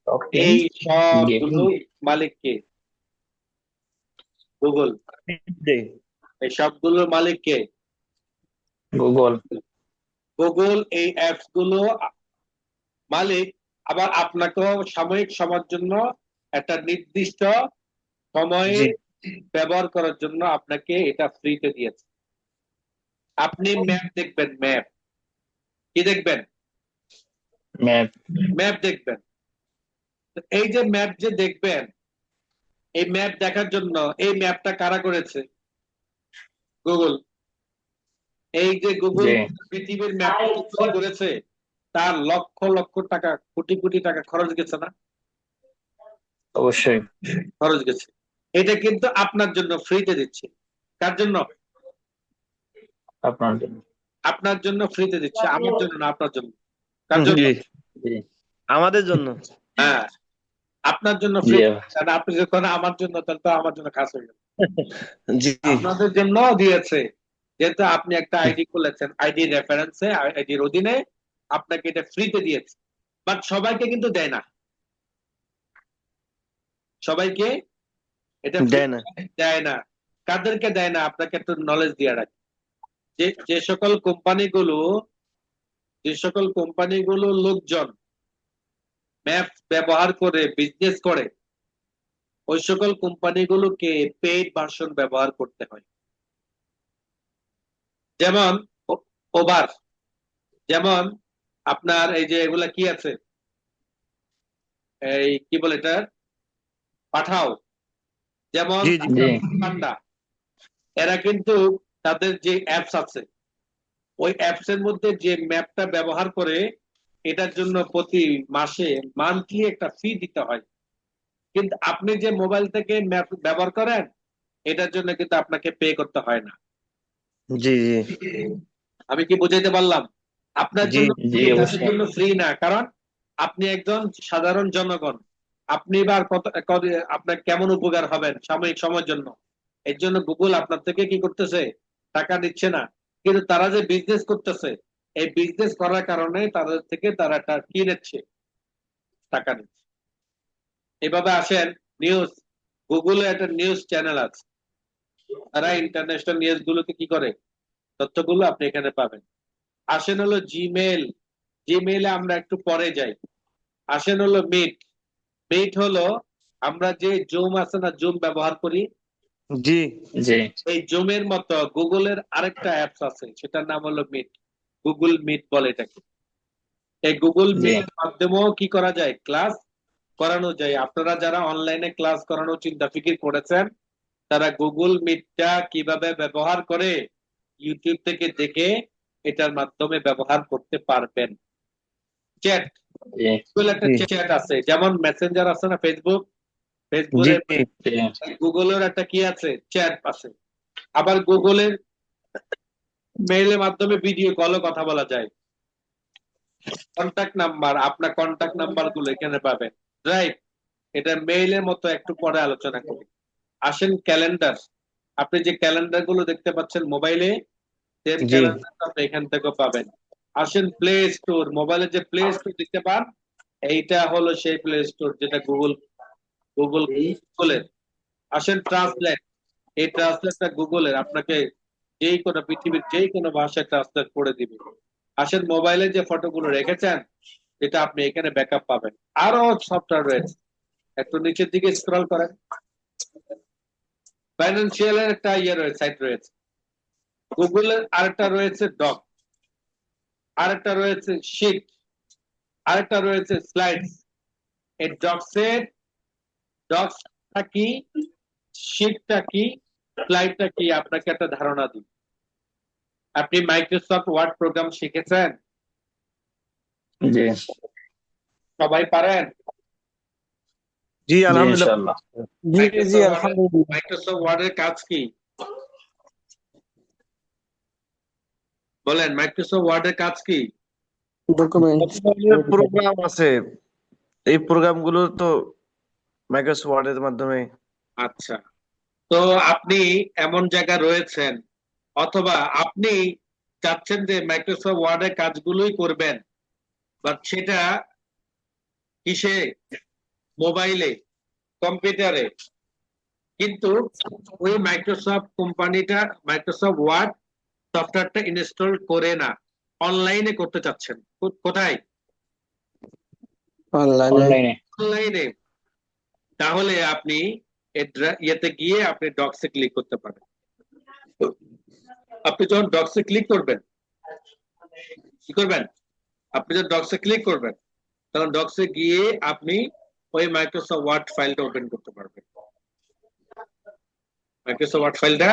Speaker 3: Shopping,
Speaker 1: এই সবগুলো
Speaker 3: গেমিং,
Speaker 1: মালিক কে? গুগল।
Speaker 2: জি।
Speaker 1: এই সবগুলোর মালিক কে?
Speaker 3: গুগল।
Speaker 1: গুগল এই অ্যাপস গুলো মালিক, আবার আপনাকেও সাময়িক সময়ের জন্য একটা নির্দিষ্ট সময়ে
Speaker 2: জি।
Speaker 1: ব্যবহার করার জন্য আপনাকে এটা ফ্রিতে দিয়েছে। আপনি ম্যাপ দেখবেন, ম্যাপ কি দেখবেন?
Speaker 3: ম্যাপ।
Speaker 1: ম্যাপ দেখবেন। তো এই যে ম্যাপ যে দেখবেন, এই ম্যাপ দেখার জন্য এই ম্যাপটা কারা করেছে? গুগল। এই যে গুগল
Speaker 3: জি,
Speaker 1: পৃথিবীর ম্যাপটা তৈরি করেছে, তার লক্ষ লক্ষ টাকা, কোটি কোটি টাকা খরচ গেছে না?
Speaker 3: অবশ্যই।
Speaker 1: খরচ গেছে। এটা কিন্তু আপনার জন্য ফ্রিতে দিচ্ছে। কার জন্য?
Speaker 3: আপনার জন্য।
Speaker 1: আপনার জন্য ফ্রিতে দিচ্ছে, আমার জন্য না, আপনার জন্য। কার জন্য?
Speaker 2: জি।
Speaker 3: জি,
Speaker 2: আমাদের জন্য।
Speaker 1: হ্যাঁ, আপনার জন্য
Speaker 3: জি,
Speaker 1: ফ্রি। কারণ আপনি যখন আমার জন্য, তাহলে তো আমার জন্য খাস হয়ে গেল।
Speaker 2: জি।
Speaker 1: আপনাদের জন্য দিয়েছে, যেহেতু আপনি একটা আইডি খুলেছেন, আইডি রেফারেন্সে, আইডির অধীনে আপনাকে এটা ফ্রিতে দিয়েছে। বাট সবাইকে কিন্তু দেয় না, সবাইকে এটা
Speaker 2: দেয় না।
Speaker 1: দেয় না। কাদেরকে দেয় না আপনাকে একটু নলেজ দিয়ে রাখি। যে সকল কোম্পানিগুলো, যে সকল কোম্পানিগুলো লোকজন ম্যাপ ব্যবহার করে বিজনেস করে, ওই সকল কোম্পানিগুলোকে পেইড ভার্সন ব্যবহার করতে হয়। যেমন ওভার, যেমন আপনার এই যে এগুলা কি আছে, এই কি বলে এটা, পাঠাও, যেমন
Speaker 2: জি, জি।
Speaker 3: জি,
Speaker 1: পান্ডা, এরা কিন্তু তাদের যে অ্যাপস আছে, ওই অ্যাপস এর মধ্যে যে ম্যাপটা ব্যবহার করে, এটার জন্য প্রতি মাসে মান্থলি একটা ফি দিতে হয়। কিন্তু আপনি যে মোবাইল থেকে ম্যাপ ব্যবহার করেন, এটার জন্য কিন্তু আপনাকে পে করতে হয় না।
Speaker 2: জি, জি।
Speaker 1: আমি কি বুঝাইতে পারলাম? আপনার
Speaker 2: জি,
Speaker 1: জন্য
Speaker 3: জি,
Speaker 1: free, তাদের
Speaker 3: অবশ্যই।
Speaker 1: জন্য ফ্রি না, কারণ আপনি একজন সাধারণ জনগণ। আপনি এবার আপনার কেমন উপকার হবেন সাময়িক সময়ের জন্য, এর জন্য গুগল আপনার থেকে কি করতেছে? টাকা দিচ্ছে না। কিন্তু তারা যে বিজনেস করতেছে, এই বিজনেস করার কারণে তাদের থেকে তারা একটা কি নিচ্ছে? টাকা নিচ্ছে। এভাবে আসেন নিউজ, গুগলে একটা নিউজ চ্যানেল আছে, তারা ইন্টারন্যাশনাল নিউজ গুলোকে কি করে? তথ্যগুলো আপনি এখানে পাবেন। আসেন হলো জিমেল, জিমেইলে আমরা একটু পরে যাই। আসেন হলো মিট, মিট হলো আমরা যে জুম আছে না, জুম ব্যবহার করি,
Speaker 2: জি।
Speaker 3: জি,
Speaker 1: এই জুমের মতো গুগলের আরেকটা অ্যাপস আছে, সেটার নাম হলো মিট। গুগল মিট বলে এটাকে। এই গুগল
Speaker 3: জি
Speaker 1: মিটের মাধ্যমেও কি করা যায়, ক্লাস করানো যায়। আপনারা যারা অনলাইনে ক্লাস করানোর চিন্তা ফিকির করেছেন তারা গুগল মিটটা কিভাবে ব্যবহার করে ইউটিউব থেকে দেখে এটার মাধ্যমে ব্যবহার করতে পারবেন। চ্যাট,
Speaker 3: জি
Speaker 1: গুগল একটা
Speaker 2: জি
Speaker 1: চ্যাট আছে, যেমন মেসেঞ্জার আছে না ফেসবুক,
Speaker 2: জি
Speaker 1: ফেসবুকের
Speaker 3: জি
Speaker 1: গুগলের একটা কি আছে, চ্যাট আছে। আবার গুগলের মেইলের মাধ্যমে ভিডিও কলও কথা বলা যায়। কন্টাক্ট নাম্বার, আপনার কন্টাক্ট নাম্বার গুলো এখানে পাবেন, রাইট? এটা মেইলের মতো, একটু পরে আলোচনা করি। আসেন ক্যালেন্ডার, আপনি যে ক্যালেন্ডার গুলো দেখতে পাচ্ছেন মোবাইলে, সেম
Speaker 2: জি
Speaker 1: ক্যালেন্ডার আপনি এখান থেকেও পাবেন। আসেন প্লে স্টোর, মোবাইলে যে প্লে স্টোর দেখতে পান, এইটা হলো সেই প্লে স্টোর যেটা গুগলের। আসেন ট্রান্সলেট, এই ট্রান্সলেটটা গুগলের, আপনাকে যেই কোনো পৃথিবীর যেই কোনো ভাষায় ট্রান্সলেট করে দিবে। আসেন মোবাইলে যে ফটোগুলো রেখেছেন, যেটা আপনি এখানে ব্যাকআপ পাবেন। আরো সফটওয়্যার রয়েছে, একটু নিচের দিকে স্ক্রল করেন, ফাইন্যান্সিয়াল এর একটা রয়েছে, সাইট রয়েছে। গুগলের আরেকটা রয়েছে ডক, আরেকটা রয়েছে শিট, আরেকটা রয়েছে স্লাইডস। এই ডক্সটা কি, শিটটা কি, স্লাইডটা কি, আপনাকে একটা ধারণা দিই। আপনি মাইক্রোসফট ওয়ার্ড প্রোগ্রাম শিখেছেন?
Speaker 3: জি
Speaker 1: সবাই পারেন?
Speaker 2: জি
Speaker 3: জি
Speaker 2: আলহামদুলিল্লাহ।
Speaker 3: ইনশাআল্লাহ।
Speaker 4: জি আলহামদুলিল্লাহ।
Speaker 1: মাইক্রোসফট ওয়ার্ডের কাজ কি বলেন? মাইক্রোসফট ওয়ার্ডের কাজ কি?
Speaker 4: ডকুমেন্ট
Speaker 2: প্রোগ্রাম আছে, এই প্রোগ্রাম গুলো তো মাইক্রোসফট ওয়ার্ডের মাধ্যমে।
Speaker 1: আচ্ছা, তো আপনি এমন জায়গায় রয়েছেন, অথবা আপনি চাচ্ছেন যে মাইক্রোসফট ওয়ার্ডের কাজগুলোই করবেন, বাট সেটা কিসে, মোবাইলে, কম্পিউটারে, কিন্তু ওই মাইক্রোসফট কোম্পানিটা মাইক্রোসফট ওয়ার্ড সফটওয়্যারটা ইনস্টল করে না, অনলাইনে করতে চাচ্ছেন। কোথায়?
Speaker 4: অনলাইনে।
Speaker 3: অনলাইনে
Speaker 1: অনলাইনে। তাহলে আপনি ইয়েতে গিয়ে আপনি ডক্সে ক্লিক করতে পারেন। আপনি যখন ডক্সে ক্লিক করবেন, কি করবেন? আপনি যখন ডক্সে ক্লিক করবেন, তখন ডক্সে গিয়ে আপনি ওই মাইক্রোসফট ওয়ার্ড ফাইলটা ওপেন করতে পারবেন। মাইক্রোসফট ওয়ার্ড ফাইলটা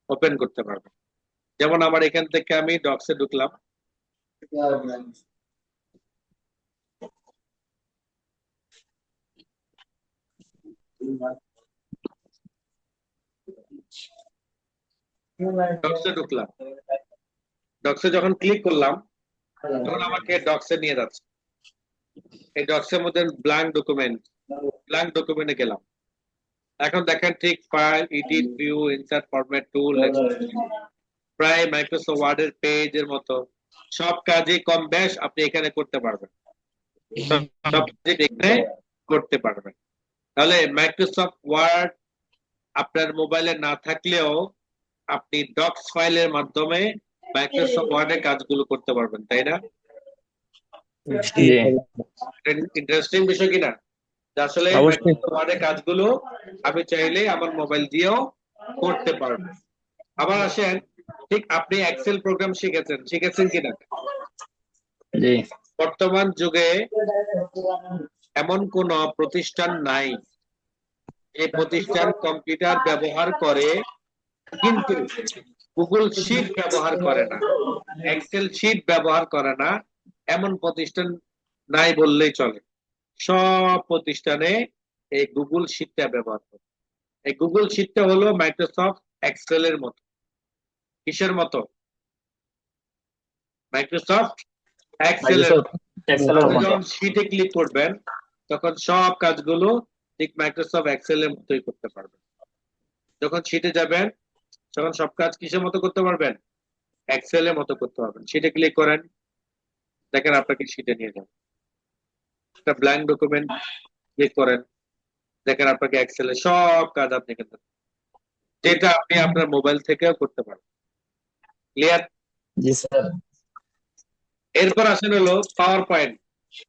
Speaker 1: ওপেন করতে পারবেন। যেমন আমার এখান থেকে আমি ডক্সে ঢুকলাম, ডক্সে ঢুকলাম, ডক্সে যখন ক্লিক করলাম তখন আমাকে ডক্সে নিয়ে যাচ্ছে। এই ডক্সের মধ্যে ব্ল্যাঙ্ক ডকুমেন্টে গেলাম। এখন দেখেন ঠিক file, edit, view, insert, format, tool, প্রায় মাইক্রোসফট ওয়ার্ডের পেজের মতো সব কাজই কম বেশ আপনি এখানে করতে পারবেন, সব কাজই এখানে করতে পারবেন। তাহলে মাইক্রোসফট ওয়ার্ড আপনার মোবাইলে না থাকলেও আপনি ডক্স ফাইলের মাধ্যমে মাইক্রোসফট ওয়ার্ডের কাজগুলো করতে পারবেন, তাই না?
Speaker 3: জি
Speaker 1: ইন্টারেস্টিং বিষয় কিনা, যে আসলে
Speaker 2: অবশ্যই।
Speaker 1: মাইক্রোসফট ওয়ার্ডের কাজগুলো আমি চাইলে আমার মোবাইল দিয়েও করতে পারবো। আবার আসেন, ঠিক আপনি এক্সেল প্রোগ্রাম শিখেছেন কিনা?
Speaker 3: জি
Speaker 1: বর্তমান যুগে এমন কোন প্রতিষ্ঠান নাই যে প্রতিষ্ঠান কম্পিউটার ব্যবহার করে কিন্তু গুগল শিট ব্যবহার করে না, এক্সেল শিট ব্যবহার করে না, এমন প্রতিষ্ঠান নাই বললেই চলে। সব প্রতিষ্ঠানে এই গুগল শিটটা ব্যবহার করে। এই গুগল শিটটা হলো মাইক্রোসফট এক্সেলের মতো। কিসের মতো? মাইক্রোসফট এক্সেলের।
Speaker 3: মাইক্রোসফট এক্সেলের
Speaker 1: আপনি
Speaker 3: মতো
Speaker 1: যখন শিটে ক্লিক করবেন তখন সব কাজগুলো ঠিক মাইক্রোসফট এক্সেলের মতোই করতে পারবেন। যখন শিটে যাবেন তখন সব কাজ কিসের মতো করতে পারবেন? এক্সেলের মতো করতে পারবেন। শিটে ক্লিক করেন, দেখেন আপনাকে শিটে নিয়ে যাবে। একটা ব্ল্যাঙ্ক ডকুমেন্ট ক্লিক করেন, দেখেন আপনাকে এক্সেলে সব কাজ আপনি করতে পারবেন, যেটা আপনি আপনার মোবাইল থেকেও করতে পারবেন। ক্লিয়ার?
Speaker 3: জি স্যার।
Speaker 1: এরপর আসেন হলো পাওয়ার পয়েন্ট,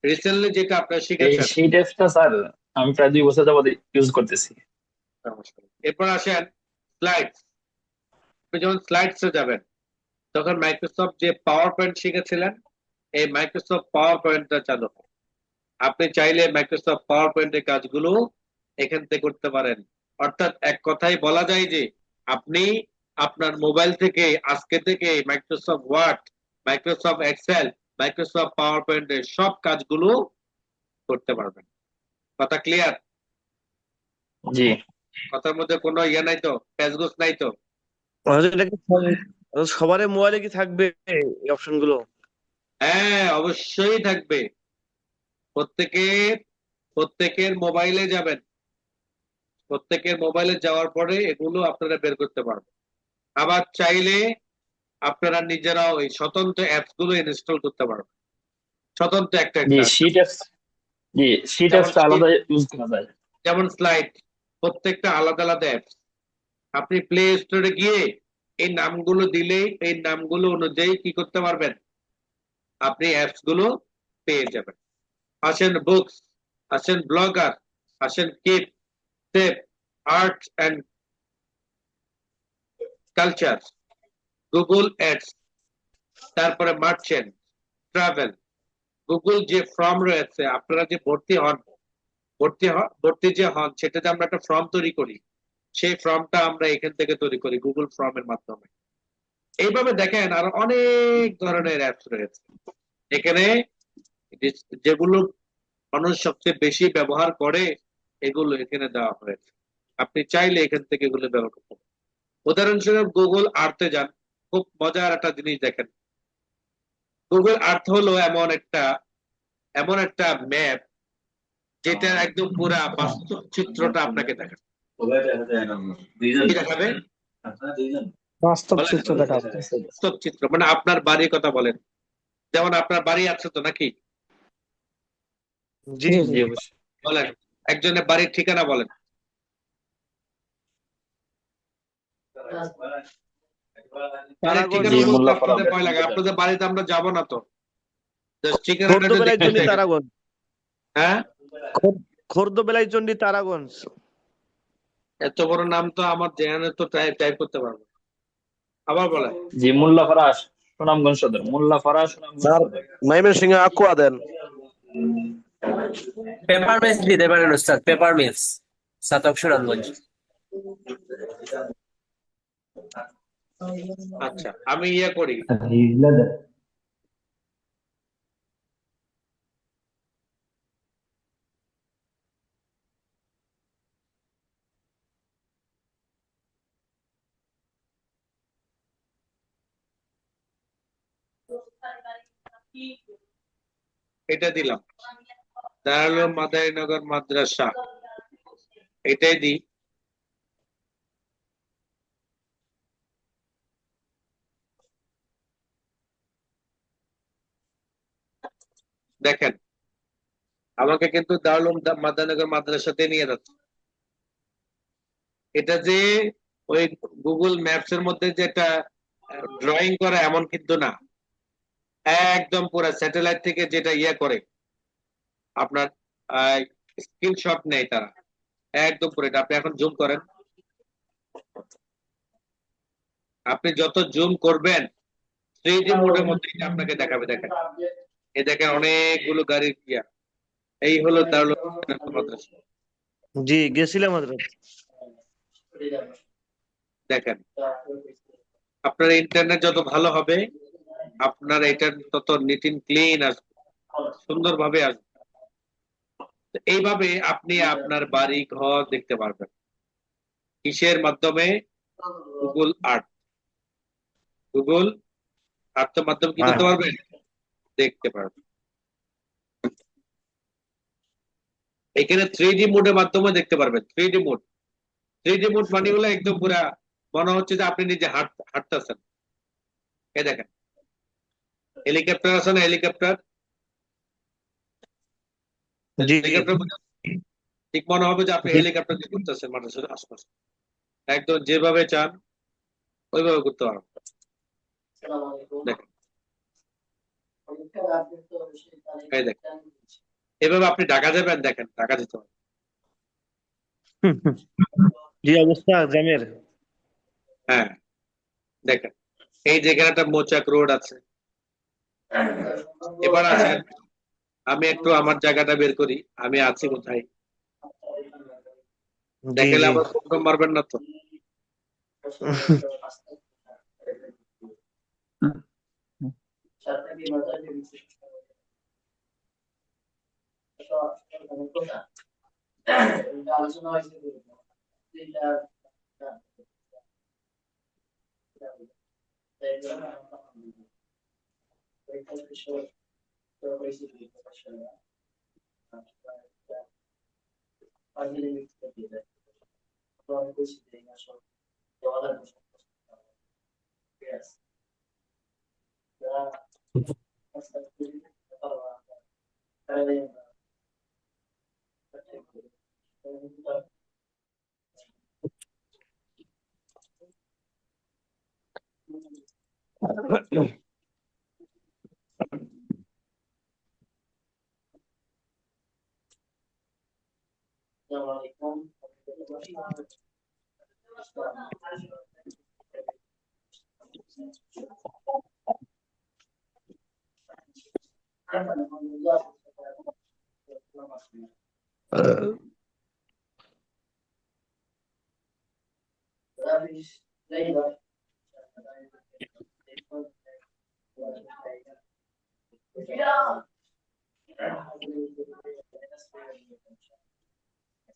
Speaker 1: রিসেন্টলি যেটা আপনারা
Speaker 3: এই
Speaker 1: শিখেছেন।
Speaker 3: শীট অ্যাপটা স্যার আমি প্রায় 2 বছর যাবত ইউজ করতেছি।
Speaker 1: এরপর আসেন স্লাইডস। আপনি যখন স্লাইডসে যাবেন তখন মাইক্রোসফট যে পাওয়ার পয়েন্ট শিখেছিলেন, এই মাইক্রোসফট পাওয়ার পয়েন্টটা চালু হয়। আপনি চাইলে মাইক্রোসফট পাওয়ার পয়েন্টের কাজগুলো এখান থেকে করতে পারেন। অর্থাৎ এক কথায় বলা যায় যে আপনি আপনার মোবাইল থেকে আজকে থেকে Microsoft Word, Microsoft Excel, Microsoft power পয়েন্টের সব কাজগুলো করতে পারবেন। কথা ক্লিয়ার?
Speaker 3: জি
Speaker 1: কথার মধ্যে কোনো ইয়ে নাই তো, প্যাচগোছ নাই তো?
Speaker 2: এটা কি সবার মোবাইলে কি থাকবে এই অপশন গুলো?
Speaker 1: হ্যাঁ, অবশ্যই থাকবে। প্রত্যেকের মোবাইলে যাবেন, প্রত্যেকের মোবাইলে যাওয়ার পরে এগুলো আপনারা বের করতে পারবেন। আবার চাইলে আপনারা নিজেরাও ওই স্বতন্ত্র অ্যাপস গুলো ইনস্টল করতে পারবেন। স্বতন্ত্র একটা
Speaker 3: জি
Speaker 1: একটা
Speaker 3: শীট
Speaker 1: যেমন
Speaker 3: অ্যাপসটা আলাদা ইউজ করা যায়।
Speaker 1: যেমন স্লাইড, প্রত্যেকটা আলাদা আলাদা অ্যাপস। আপনি প্লে স্টোরে গিয়ে এই নামগুলো দিলেই এই নামগুলো অনুযায়ী কি করতে পারবেন, আপনি অ্যাপস গুলো পেয়ে যাবেন। আসেন বুকস, আসেন ব্লগার, আসেন keep, save, art and culture, Google ads, তারপরে মার্চেন্ট, ট্রাভেল, গুগল যে ফর্ম রয়েছে, আপনারা যে ভর্তি যে হন, সেটাতে আমরা একটা ফর্ম তৈরি করি, সেই ফর্মটা আমরা এখান থেকে তৈরি করি গুগল ফর্মের মাধ্যমে। এইভাবে দেখেন আর অনেক ধরনের অ্যাপস রয়েছে এখানে, যেগুলো মানুষ সবচেয়ে বেশি ব্যবহার করে, এগুলো এখানে দেওয়া হয়েছে। আপনি চাইলে এখান থেকে এগুলো ব্যবহার করতে পারেন। উদাহরণস্বরূপ গুগল আর্থে যান, খুব মজার একটা জিনিস দেখেন। গুগল আর্থ হলো এমন একটা ম্যাপ যেটা একদম পুরা বাস্তব চিত্রটা আপনাকে দেখাবে। কি দেখাবে?
Speaker 4: বাস্তব
Speaker 1: বলেন।
Speaker 4: চিত্র দেখা যাচ্ছে।
Speaker 1: বাস্তব চিত্র মানে আপনার বাড়ির কথা বলেন, যেমন আপনার বাড়ি আছে তো নাকি?
Speaker 2: জি
Speaker 4: জি,
Speaker 2: জি
Speaker 3: জি অবশ্যই।
Speaker 1: বলেন, একজনের বাড়ির ঠিকানা বলেন। বাড়ির
Speaker 2: তারাগঞ্জ।
Speaker 1: ঠিকানা
Speaker 3: জি
Speaker 1: বলতে
Speaker 3: মোল্লাপাড়া
Speaker 1: আপনাদের ভয় লাগে, আপনাদের বাড়িতে আমরা যাবো না তো, জাস্ট ঠিকানাটা
Speaker 2: খোর্দ
Speaker 1: একটু
Speaker 2: বেলায়
Speaker 1: দেখতে
Speaker 2: চন্ডী
Speaker 1: চাই।
Speaker 2: তারাগঞ্জ।
Speaker 1: হ্যাঁ,
Speaker 2: খোর্দ বেলায় চন্ডী তারাগঞ্জ।
Speaker 1: এত বড় নাম তো আমার জেনে তো টাইপ করতে পারবো না। আবার বলেন।
Speaker 3: জি মোল্লাপাড়া সুনামগঞ্জ সদর, মোল্লাপাড়া সুনামগঞ্জ
Speaker 2: আর
Speaker 3: সদর।
Speaker 2: ময়মনসিংহে আকুয়া দেন।
Speaker 5: পেপার মিলস দিতে পারেন ওস্তাদ, পেপার মিলস, সাতক সুনামগঞ্জ।
Speaker 1: আচ্ছা, আমি ইয়ে করি, এটা দিলাম দারুল উলুম মাদারীনগর মাদ্রাসা, এটাই দিই। দেখেন আমাকে কিন্তু দারুল উলুম মাদারীনগর মাদ্রাসাতে নিয়ে যাচ্ছে। এটা যে ওই গুগল ম্যাপস এর মধ্যে যেটা ড্রয়িং করা এমন কিন্তু না, একদম পুরো স্যাটেলাইট থেকে যেটা ইয়ে করে আপনার স্ক্রিনশট নেয় তারা, একদম পুরো। এটা আপনি এখন জুম করেন, আপনি যত জুম করবেন 3D মোডের মধ্যে এটা আপনাকে দেখাবে। দেখেন এই দেখেন অনেকগুলো গাড়ির ইয়া, এই হলো দারুল উলুম মাদ্রাসা।
Speaker 2: জি গেছিলাম হযরত।
Speaker 1: দেখেন আপনার ইন্টারনেট যত ভালো হবে, আপনার এটা তত নিট এন্ড ক্লিন আসবে, সুন্দরভাবে আসবে। তো এইভাবে আপনি আপনার বাড়ি ঘর দেখতে পারবেন কিসের মাধ্যমে? Google Earth. গুগল আর্থের মাধ্যমে কি করতে পারবেন? দেখতে পারবেন। এখানে 3D মোডের মাধ্যমে দেখতে পারবেন। 3D মোড, 3D মোড মানে হলো একদম পুরা মনে হচ্ছে যে আপনি নিজে হাঁটতেছেন। এই দেখেন হেলিকপ্টার আছে না, হেলিকপ্টার,
Speaker 2: জি
Speaker 1: হেলিকপ্টার ঠিক মনে হবে যে আপনি হেলিকপ্টার দিয়ে ঘুরতেছেন মানুষের আশপাশে। একদম যেভাবে চান ওইভাবে করতে পারবেন। দেখেন এই দেখেন এভাবে আপনি ঢাকা যাবেন, দেখেন ঢাকা যেতে হবে।
Speaker 2: জি অবস্থা জামের।
Speaker 1: হ্যাঁ দেখেন এই যেখানে একটা মোচাক রোড আছে। এবার আসেন, আমি একটু আমার জায়গাটা বের করি, আমি আছি কোথায়।
Speaker 2: জি
Speaker 1: দেখালে
Speaker 2: জি
Speaker 1: আবার ফোন মারবেন না তো।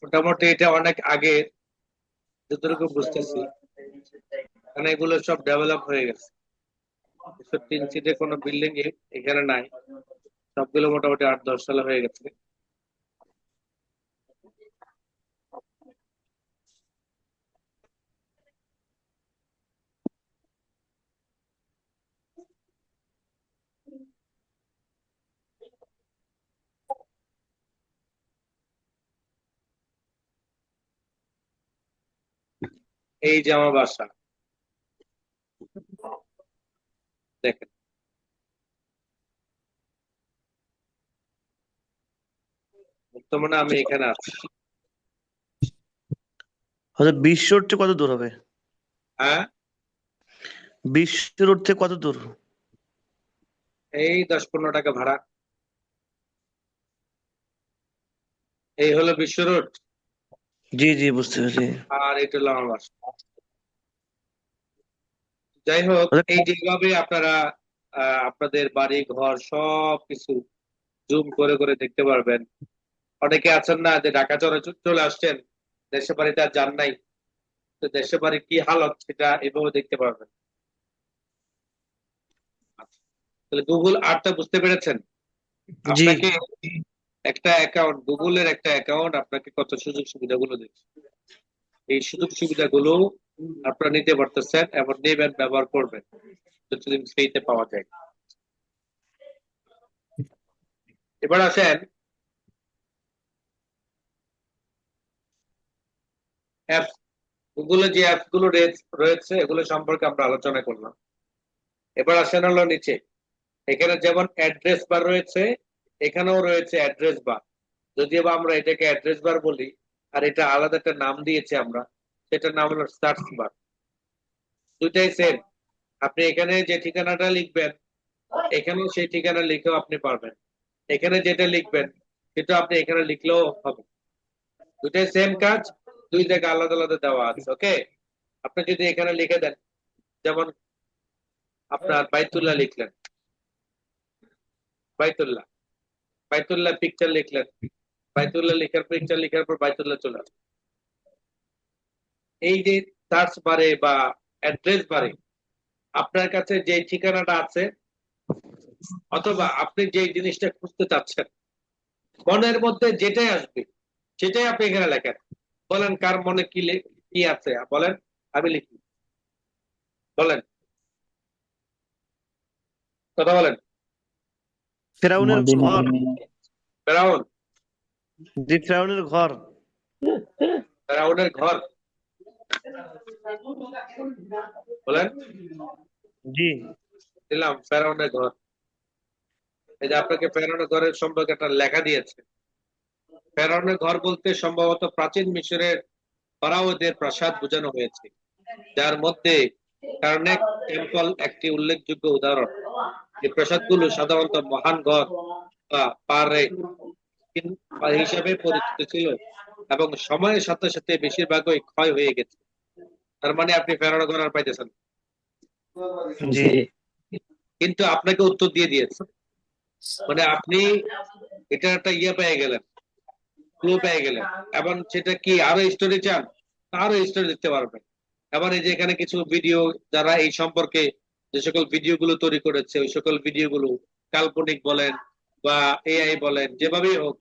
Speaker 1: মোটামুটি এটা অনেক আগে, যতটুকু বুঝতেছি, কারণ এগুলো সব ডেভেলপ হয়ে গেছে। এসব 3 সিটের কোনো বিল্ডিং এখানে নাই, সবগুলো মোটামুটি 8-10 সালে হয়ে গেছে। এই যে আমার বাসা, দেখেন। বর্তমানে আমি এখানে আছি।
Speaker 2: হয়তো 20 রোড থেকে কত দূর হবে?
Speaker 1: হ্যাঁ,
Speaker 2: 20 রোড থেকে কত দূর?
Speaker 1: এই 10-15 টাকা ভাড়া। এই হলো বিশ্ব রোড,
Speaker 2: জি জি বুঝতে পেরেছি।
Speaker 1: আর এটা হলো আমার বাসা। যাই হোক, এই যেভাবে আপনারা আপনাদের বাড়ি ঘর সবকিছু জুম করে করে দেখতে পারবেন। অনেকে আছেন না যে ঢাকা চলে চলে আসছেন, দেশের বাড়িতে আর যান নাই, তো দেশের বাড়ির কি হালত সেটা এভাবে দেখতে পারবেন। আচ্ছা, তাহলে গুগল আর্টটা বুঝতে পেরেছেন?
Speaker 2: জি
Speaker 1: আপনাকে একটা অ্যাকাউন্ট, গুগলের একটা অ্যাকাউন্ট আপনাকে কত সুযোগ সুবিধাগুলো দিচ্ছে। এই সুযোগ সুবিধাগুলো আপনারা নিতে পারতেছেন এবং নেবেন, ব্যবহার করবেন যতদিন ফ্রিতে পাওয়া যায়। এবার আসেন অ্যাপস। গুগলে যে অ্যাপস গুলো রয়েছে এগুলো সম্পর্কে আমরা আলোচনা করলাম। এবার আসেন হলো নিচে, এখানে যেমন অ্যাড্রেস বার রয়েছে, এখানেও রয়েছে অ্যাড্রেস বার। যদিও বা আমরা এটাকে অ্যাড্রেস বার বলি, আর এটা আলাদা একটা নাম দিয়েছি আমরা, সেটার নাম হলো সার্চ বার। দুইটাই সেম। আপনি এখানে যে ঠিকানাটা লিখবেন, এখানেও সেই ঠিকানা লিখেও আপনি পারবেন। এখানে যেটা লিখবেন সেটা আপনি এখানে লিখলেও হবে। দুটাই সেম কাজ, দুই জায়গায় আলাদা আলাদা দেওয়া আছে। ওকে, আপনি যদি এখানে লিখে দেন, যেমন আপনার বাইতুল্লাহ লিখলেন, বাইতুল্লাহ, বাইতুল্লাহ পিকচার লিখলেন, বাইতুল্লাহ লিখার পিকচার লিখার পর বাইতুল্লাহ চলে আসবে। এই যে সার্চ বারে বা অ্যাড্রেস বারে আপনার কাছে যে ঠিকানাটা আছে, অথবা আপনি যে জিনিসটা খুঁজতে চাচ্ছেন, মনের মধ্যে যেটাই আসবে সেটাই আপনি এখানে লেখেন। বলেন কার মনে কি আছে, বলেন, আমি লিখি। বলেন, কথা বলেন।
Speaker 2: ফেরাউনের
Speaker 3: মদিনা
Speaker 2: ঘর।
Speaker 1: ফেরাউন,
Speaker 2: জি ফেরাউনের ঘর।
Speaker 1: ফেরাউনের ঘর, বলেন।
Speaker 2: জি
Speaker 1: দিলাম ফেরাউনের ঘর। এই যে আপনাকে ফেরাউনের ঘরের সম্পর্কে একটা লেখা দিয়েছে। ফেরাউনের ঘর বলতে সম্ভবত প্রাচীন মিশরের ফেরাওদের প্রাসাদ বোঝানো হয়েছে, যার মধ্যে অনেক টেম্পল একটি উল্লেখযোগ্য উদাহরণ। এই প্রাসাদগুলো সাধারণত মহান ঘর বা পারে হিসাবে পরিচিত ছিল এবং সময়ের সাথে সাথে বেশিরভাগই ক্ষয় হয়ে গেছে। তার মানে আপনি ফেরানো ঘর আর পাইতেছেন না।
Speaker 3: জি
Speaker 1: কিন্তু আপনাকে উত্তর দিয়ে দিয়েছে, মানে আপনি এটা একটা পেয়ে গেলেন, ক্লু পেয়ে গেলেন। এবং সেটা কি আরো স্টোরি চান, আরো স্টোরি দেখতে পারবেন। এবার এই যে এখানে কিছু ভিডিও, যারা এই সম্পর্কে যে সকল ভিডিও গুলো তৈরি করেছে, ওই সকল ভিডিও গুলো কাল্পনিক বলেন বা এআই বলেন, যেভাবেই হোক,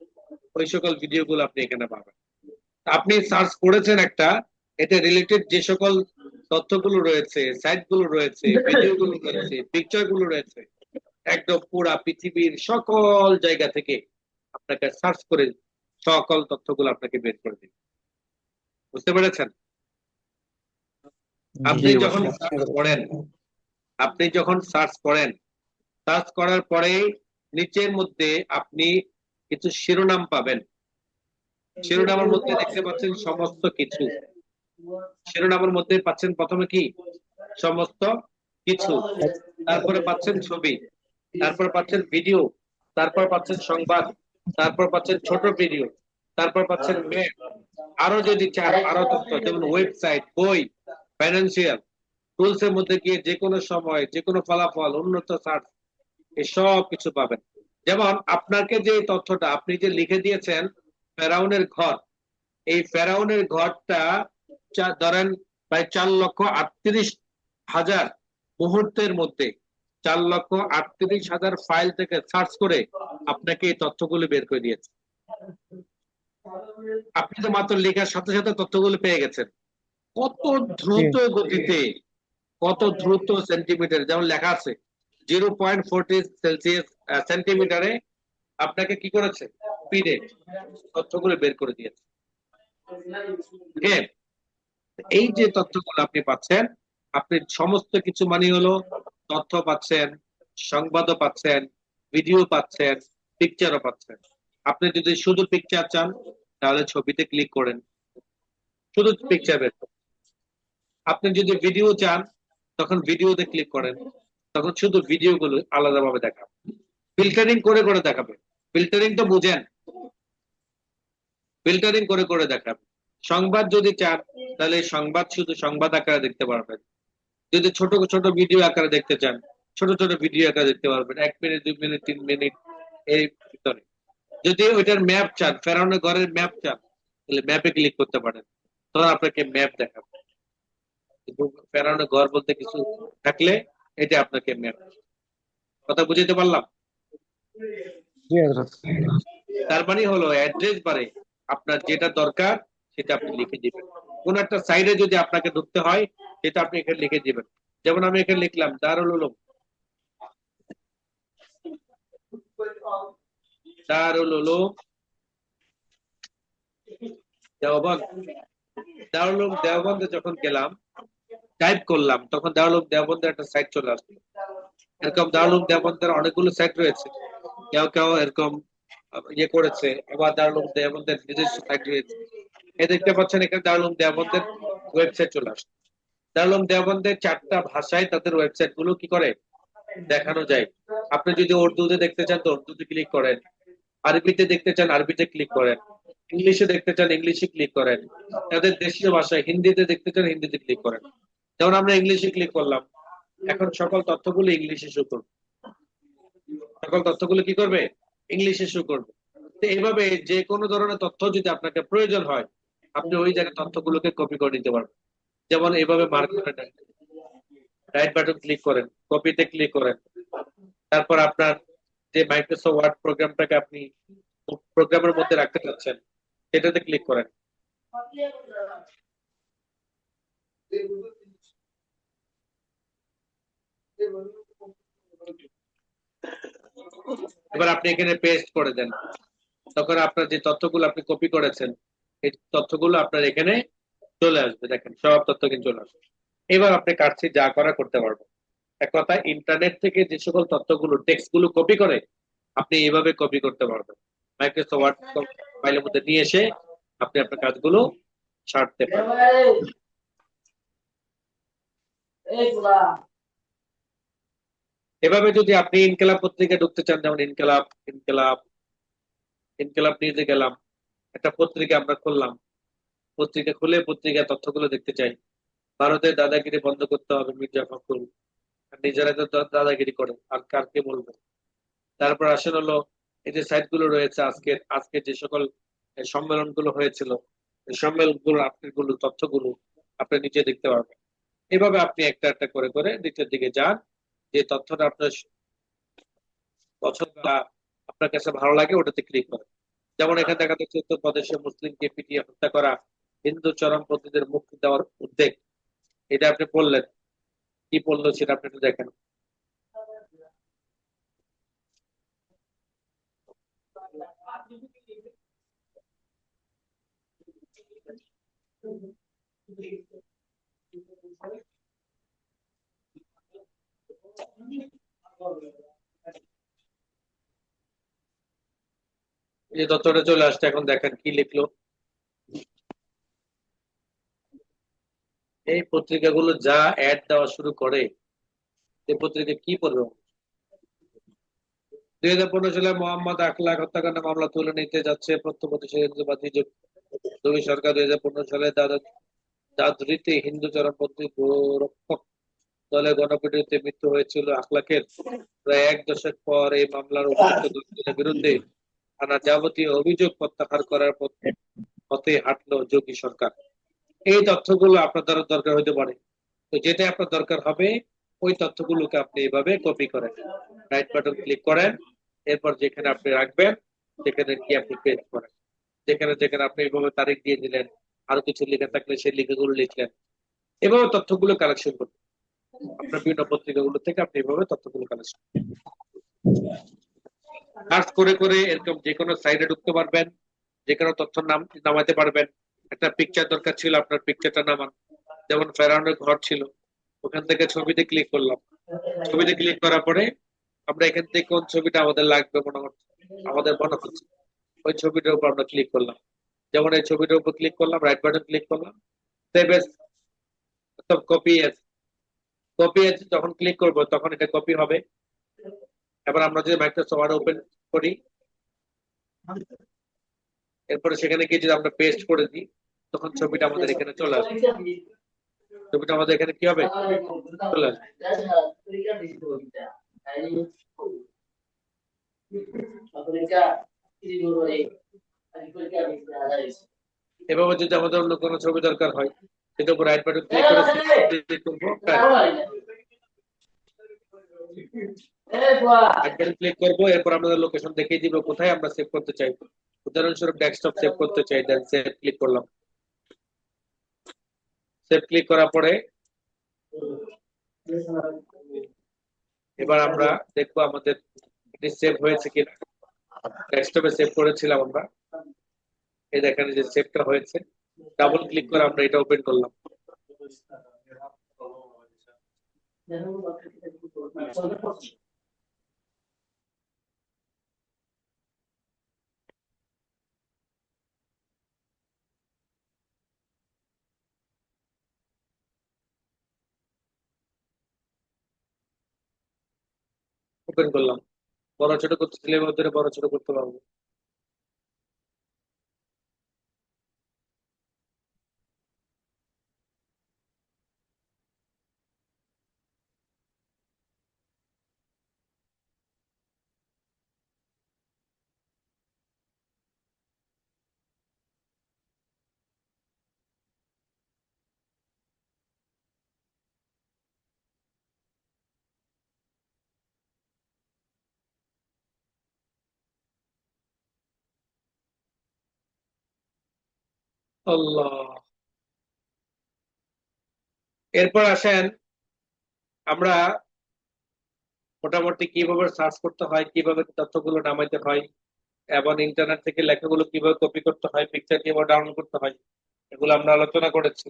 Speaker 1: ওই সকল ভিডিও গুলো আপনি এখানে পাবেন। আপনি সার্চ করেছেন একটা, এটা রিলেটেড যে সকল তথ্যগুলো রয়েছে, সাইট গুলো রয়েছে, ভিডিও গুলো রয়েছে, পিকচার গুলো রয়েছে, একদম পুরা পৃথিবীর সকল জায়গা থেকে আপনাকে সার্চ করে সকল তথ্যগুলো আপনাকে বের করে দিবে। বুঝতে পেরেছেন? আপনি
Speaker 3: জি
Speaker 1: যখন
Speaker 3: বুঝতে
Speaker 1: সার্চ করেন, সার্চ করার পরে নিচের মধ্যে আপনি কিছু শিরোনাম পাবেন। শিরোনামের মধ্যে দেখতে পাচ্ছেন সমস্ত কিছু। শিরোনামের মধ্যে পাচ্ছেন প্রথমে কি সমস্ত কিছু, তারপরে পাচ্ছেন ছবি, তারপর পাচ্ছেন ভিডিও, তারপর পাচ্ছেন সংবাদ, তারপর পাচ্ছেন ছোট ভিডিও, তারপর পাচ্ছেন ম্যাপ। আরো যদি চান আরো তথ্য, যেমন ওয়েবসাইট, বই, ফাইন্যান্সিয়াল টুলস এর মধ্যে গিয়ে যে কোনো সময় যে কোনো ফলাফল, উন্নত সার্চ, এসব কিছু পাবেন। যেমন আপনাকে যে তথ্যটা আপনি যে লিখে দিয়েছেন ফেরাউনের ঘর, এই ফেরাউনের ঘরটা ধরেন প্রায় 4,38,000 মুহূর্তের মধ্যে 4,38,000 ফাইল থেকে সার্চ করে আপনাকে এই তথ্যগুলো বের করে দিয়েছে। আপনি তো মাত্র লেখার সাথে সাথে তথ্যগুলো পেয়ে গেছেন। কত দ্রুত গতিতে, কত দ্রুত সেন্টিমিটার, যেমন লেখা আছে 0.40 সেলসিয়াস সেন্টিমিটারে আপনাকে কি করেছে, স্পিডে তথ্যগুলো বের করে দিয়েছে। এই যে তথ্যগুলো আপনি পাচ্ছেন, আপনি সমস্ত কিছু মানে হলো তথ্য পাচ্ছেন, সংবাদও পাচ্ছেন, ভিডিও পাচ্ছেন, পিকচারও পাচ্ছেন। আপনি যদি শুধু পিকচার চান তাহলে ছবিতে ক্লিক করেন, শুধু পিকচার বের করেন। আপনি যদি ভিডিও চান তখন ভিডিওতে ক্লিক করেন, তখন শুধু ভিডিও গুলো আলাদাভাবে দেখাবে, ফিল্টারিং করে করে দেখাবে। ফিল্টারিং তো বুঝেন, ফিল্টারিং করে করে দেখাবে। সংবাদ যদি চান তাহলে সংবাদ শুধু সংবাদ আকারে দেখতে পারবেন। যদি ছোট ছোট ভিডিও আকারে দেখতে চান, ছোট ছোট ভিডিও আকারে দেখতে পারবেন, 1 মিনিট 2 মিনিট 3 মিনিট এই ভিতরে। যদি ওইটার ম্যাপ চান, ফেরাউনের ঘরের ম্যাপ চান, তাহলে ম্যাপে ক্লিক করতে পারেন, তখন আপনাকে ম্যাপ দেখাবে। ফেরাউনের ঘর বলতে কিছু থাকলে এটা আপনাকে ম্যাপ। কথা বুঝতে পারলাম? তার মানে হলো অ্যাড্রেস বারে আপনার যেটা দরকার সেটা আপনি লিখে দিবেন। কোন একটা সাইডে যদি আপনাকে ঢুকতে হয় সেটা আপনি এখানে লিখে দিবেন। যেমন আমি এখানে লিখলাম দারুল উলুম, দারুল উলুম দেওবন্দ। দারুল উলুম দেওবন্দে যখন গেলাম, টাইপ করলাম, তখন দারুল উলুম দেওবন্দের একটা সাইট চলে আসবে। এরকম দারুল উলুম দেওবন্দের অনেকগুলো সাইট রয়েছে, কেউ কেউ এরকম করেছে, আবার দারুল উলুম দেওবন্দের নিজস্ব সাইট রয়েছে। দেখতে পাচ্ছেন এখানে দারুল উলুম দেওবন্দের ওয়েবসাইট চলে আসছে। দারুল উলুম দেওবন্দের 4টা ভাষায় তাদের ওয়েবসাইট গুলো কি করে দেখানো যায়। আপনি যদি উর্দুতে দেখতে চান তো উর্দুতে ক্লিক করেন, আরবিতে দেখতে চান আরবিতে ক্লিক করেন, ইংলিশে দেখতে চান ইংলিশে ক্লিক করেন, তাদের দেশীয় ভাষায় হিন্দিতে দেখতে চান হিন্দিতে ক্লিক করেন। যেমন আমরা ইংলিশে ক্লিক করলাম, এখন সকল তথ্যগুলো ইংলিশে শো করবে, সকল তথ্যগুলো কি করবে, ইংলিশে শো করবে। তো এইভাবে যে কোনো ধরনের তথ্য যদি আপনাকে প্রয়োজন হয়, আপনি ওই জায়গায় তথ্যগুলোকে কপি করে নিতে পারবেন। যেমন এইভাবে মার্ক করে নেন, রাইট বাটন ক্লিক করেন, কপিতে ক্লিক করেন, তারপর আপনার যে মাইক্রোসফট ওয়ার্ড প্রোগ্রামটাকে আপনি প্রোগ্রামের মধ্যে রাখতে চাচ্ছেন সেটাতে ক্লিক করেন। এবার আপনি এখানে পেস্ট করে দেন, তখন আপনার যে তথ্যগুলো আপনি কপি করেছেন এই তথ্যগুলো আপনার এখানে চলে আসবে। দেখেন সব তথ্য কিন্তু চলে আসবে। এবার আপনি কাটছি যা করা করতে পারবেন। এক কথা, ইন্টারনেট থেকে যে সকল তথ্যগুলো টেক্সট গুলো কপি করে আপনি এইভাবে কপি করতে পারবেন, মাইক্রোসফট ওয়ার্ড ফাইলের মধ্যে নিয়ে এসে আপনি আপনার কাজগুলো ছাড়তে পারবেন। এভাবে যদি আপনি ইনকেলাব পত্রিকায় ঢুকতে চান, যেমন ইনকেলাব ইনকেলাব ইনকেলাব নিউজে গেলাম, একটা পত্রিকা আমরা খুললাম, পত্রিকা খুলে পত্রিকার তথ্যগুলো দেখতে চাই। ভারতের দাদাগিরি বন্ধ করতে হবে, মির্জা ফখরুল। আর নিজেরা তো দাদাগিরি করে, আর কারকে বলবে। তারপর আসেন হলো এই যে সাইট গুলো রয়েছে, আজকে আজকে যে সকল সম্মেলন গুলো হয়েছিল, এই সম্মেলন গুলো আপডেট তথ্যগুলো আপনি নিচে দেখতে পারবেন। এভাবে আপনি একটা একটা করে করে নিচের দিকে যান, যে তথ্যটা আপনার পছন্দ বা আপনার কাছে ভালো লাগে ওটাতে ক্লিক করেন। যেমন এখানে দেখা যাচ্ছে উত্তরপ্রদেশে মুসলিমকে পিটিয়ে হত্যা করা, হিন্দু চরমপন্থীদের মুক্তি দেওয়ার উদ্যোগ। এটা আপনি পড়লেন, কি পড়লো সেটা আপনি একটু দেখেন। এই যে তথ্যটা চলে আসছে, এখন দেখেন কি লিখলো। এই পত্রিকাগুলো যা অ্যাড দেওয়া শুরু করে, এই পত্রিকা কি পড়বে? 2015 সালে মোহাম্মদ আখলাক হত্যাকাণ্ডে মামলা তুলে নিতে যাচ্ছে প্রত্যক্ষদর্শী হিন্দুবাদী যোগী সরকার। 2015 সালে দাদরিতে হিন্দু চরমপন্থী গোরক্ষক দলে গণপিটুনিতে মৃত্যু হয়েছিল আখলাকের। প্রায় এক দশক পর এই মামলার অভিযুক্ত দুজনের বিরুদ্ধে আনা যাবতীয় অভিযোগ প্রত্যাহার করার পথে হাঁটলো যোগী সরকার। এই তথ্যগুলো আপনার দ্বারা দরকার হতে পারে, তো যেটা আপনার দরকার হবে ওই তথ্যগুলোকে আপনি এইভাবে কপি করেন, রাইট বাটন ক্লিক করেন, এরপর যেখানে আপনি রাখবেন সেখানে কি আপনি পেস্ট করেন। যেখানে যেখানে আপনি এইভাবে তারিখ দিয়ে দিলেন, আরো কিছু লেখা থাকলে সেই লেখাগুলো লিখলেন। এভাবে তথ্যগুলো কালেকশন করবেন আপনার বিভিন্ন পত্রিকাগুলো থেকে। আপনি এভাবে তথ্যগুলো কালেকশন সার্চ করে করে এরকম যে কোনো সাইটে ঢুকতে পারবেন, যে কোনো তথ্য নাম নামাতে পারবেন। একটা পিকচার দরকার ছিল, আপনার পিকচারটা নামান। যেমন ফেরাউনের ঘর ছিল, ওখান থেকে ছবিতে ক্লিক করলাম। ছবিতে ক্লিক করার পরে আমরা এখান থেকে কোন ছবিটা আমাদের লাগবে আমাদের মনে হচ্ছে, ওই ছবিটার উপর আমরা ক্লিক করলাম। যেমন এই ছবিটার উপর ক্লিক করলাম, রাইট বাটন ক্লিক করলাম, save S, copy S. Copy S যখন ক্লিক করব তখন এটা কপি হবে। এবার আমরা যদি মাইক্রোসফট ওয়ার্ড ওপেন করি, এরপরে সেখানে গিয়ে যদি আমরা পেস্ট করে দিই, তখন ছবিটা আমাদের এখানে চলে আসবে। ছবিটা আমাদের এখানে কি হবে, চলে আসবে। এভাবে যদি আমাদের অন্য কোনো ছবি দরকার হয়, সেটার উপর রাইট বাটন ক্লিক করে ক্লিক করবো, ক্লিক করবো। এরপর আমাদের লোকেশন দেখিয়ে দিব কোথায় আমরা সেভ করতে চাই। উদাহরণস্বরূপ ডেস্কটপ সেভ করতে চাই, দেন সেভ ক্লিক করলাম। সেভ ক্লিক করার পরে এবার আমরা দেখবো আমাদের এটি সেভ হয়েছে কিনা। ডেস্কটপে সেভ করেছিলাম আমরা, এই দেখেন যে সেভটা হয়েছে। ডাবল ক্লিক করে আমরা এটা ওপেন করলাম। ওপেন করলাম, বড় ছোট করতে চাইলে মধ্যে বড় ছোট করতে পারবো। আল্লাহ, এরপর আসেন আমরা মোটামুটি কিভাবে সার্চ করতে হয়, কিভাবে তথ্যগুলো নামাইতে হয়, এবং ইন্টারনেট থেকে লেখাগুলো কিভাবে কপি করতে হয়, পিকচার কিভাবে ডাউনলোড করতে হয়, এগুলো আমরা আলোচনা করেছি।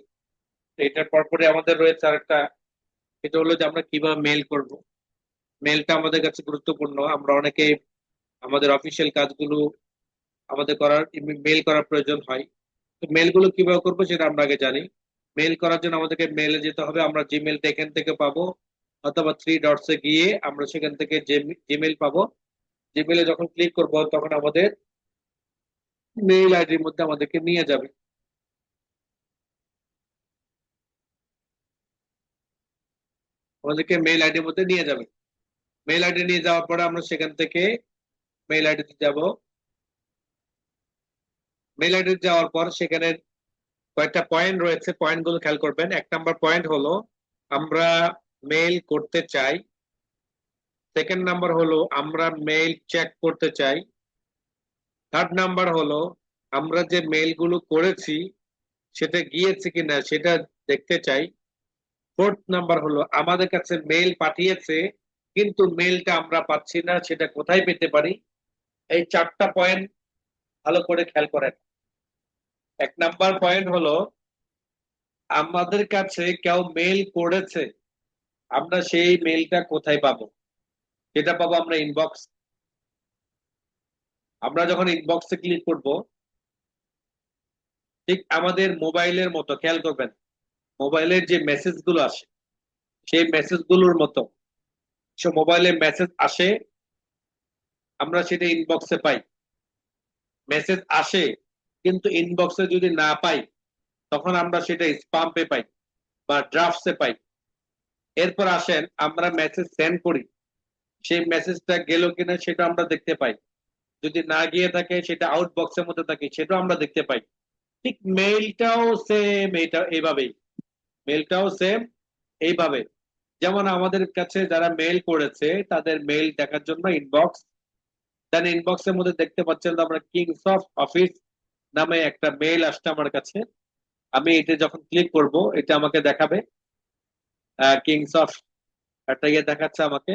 Speaker 1: এটার পরপরে আমাদের রয়েছে আরেকটা, সেটা হলো যে আমরা কিভাবে মেল করব। মেলটা আমাদের কাছে গুরুত্বপূর্ণ। আমরা অনেকে আমাদের অফিসিয়াল কাজগুলো আমাদের মেল করার প্রয়োজন হয়। তো মেলগুলো কিভাবে করবো সেটা আমরা আগে জানি। মেল করার জন্য আমাদেরকে মেলে যেতে হবে। আমরা জিমেলটা এখান থেকে পাবো, অথবা থ্রি ডটসে গিয়ে আমরা সেখান থেকে যে জিমেল পাবো, জিমেলে যখন ক্লিক করব তখন আমাদের মেইল আইডির মধ্যে আমাদেরকে নিয়ে যাবে। আমাদেরকে মেইল আইডির মধ্যে নিয়ে যাবে। মেইল আইডি নিয়ে যাওয়ার পরে আমরা সেখান থেকে মেইল আইডিতে যাব। মেইল আইডি যাওয়ার পর সেখানে কয়েকটা পয়েন্ট রয়েছে, পয়েন্ট গুলো খেয়াল করবেন। 1 নম্বর পয়েন্ট হলো আমরা মেইল করতে চাই। সেকেন্ড নাম্বার হলো আমরা মেইল চেক করতে চাই। থার্ড নাম্বার হলো আমরা যে মেইল গুলো করেছি সেটা গিয়েছে কিনা সেটা দেখতে চাই। ফোর্থ নাম্বার হলো আমাদের কাছে মেইল পাঠিয়েছে কিন্তু মেইলটা আমরা পাচ্ছি না, সেটা কোথায় পেতে পারি। এই 4টা পয়েন্ট ভালো করে খেয়াল করেন। 1 নম্বর পয়েন্ট হলো আমাদের কাছে কেউ মেইল করেছে, আমরা সেই মেইলটা কোথায় পাবো? সেটা পাবো আমরা ইনবক্স। আমরা যখন ইনবক্সে ক্লিক করব, ঠিক আমাদের মোবাইলের মতো, খেয়াল করবেন মোবাইলের যে মেসেজ গুলো আসে সেই মেসেজ গুলোর মতো মোবাইলে মেসেজ আসে, আমরা সেটা ইনবক্সে পাই। মেসেজ আসে কিন্তু ইনবক্সে যদি না পাই তখন আমরা সেটা স্পামে পাই বা ড্রাফটসে পাই। এরপর আসেন আমরা মেসেজ সেন্ড করি, সেই মেসেজটা গেল কিনা সেটা আমরা দেখতে পাই। যদি না গিয়ে থাকে সেটা আউটবক্সের মধ্যে থাকে সেটাও আমরা দেখতে পাই। ঠিক মেইলটাও সেম, এইভাবেই মেইলটাও সেম এইভাবে। যেমন আমাদের কাছে যারা মেইল করেছে তাদের মেইল দেখার জন্য ইনবক্স, দেন ইনবক্সের মধ্যে দেখতে পাচ্ছেন আমরা কিংস অফ অফিস নামে একটা মেইল আসছে আমার কাছে। আমি এটা যখন ক্লিক করব এটা আমাকে দেখাবে কিংস অফ, একটা ইয়ে দেখাচ্ছে আমাকে।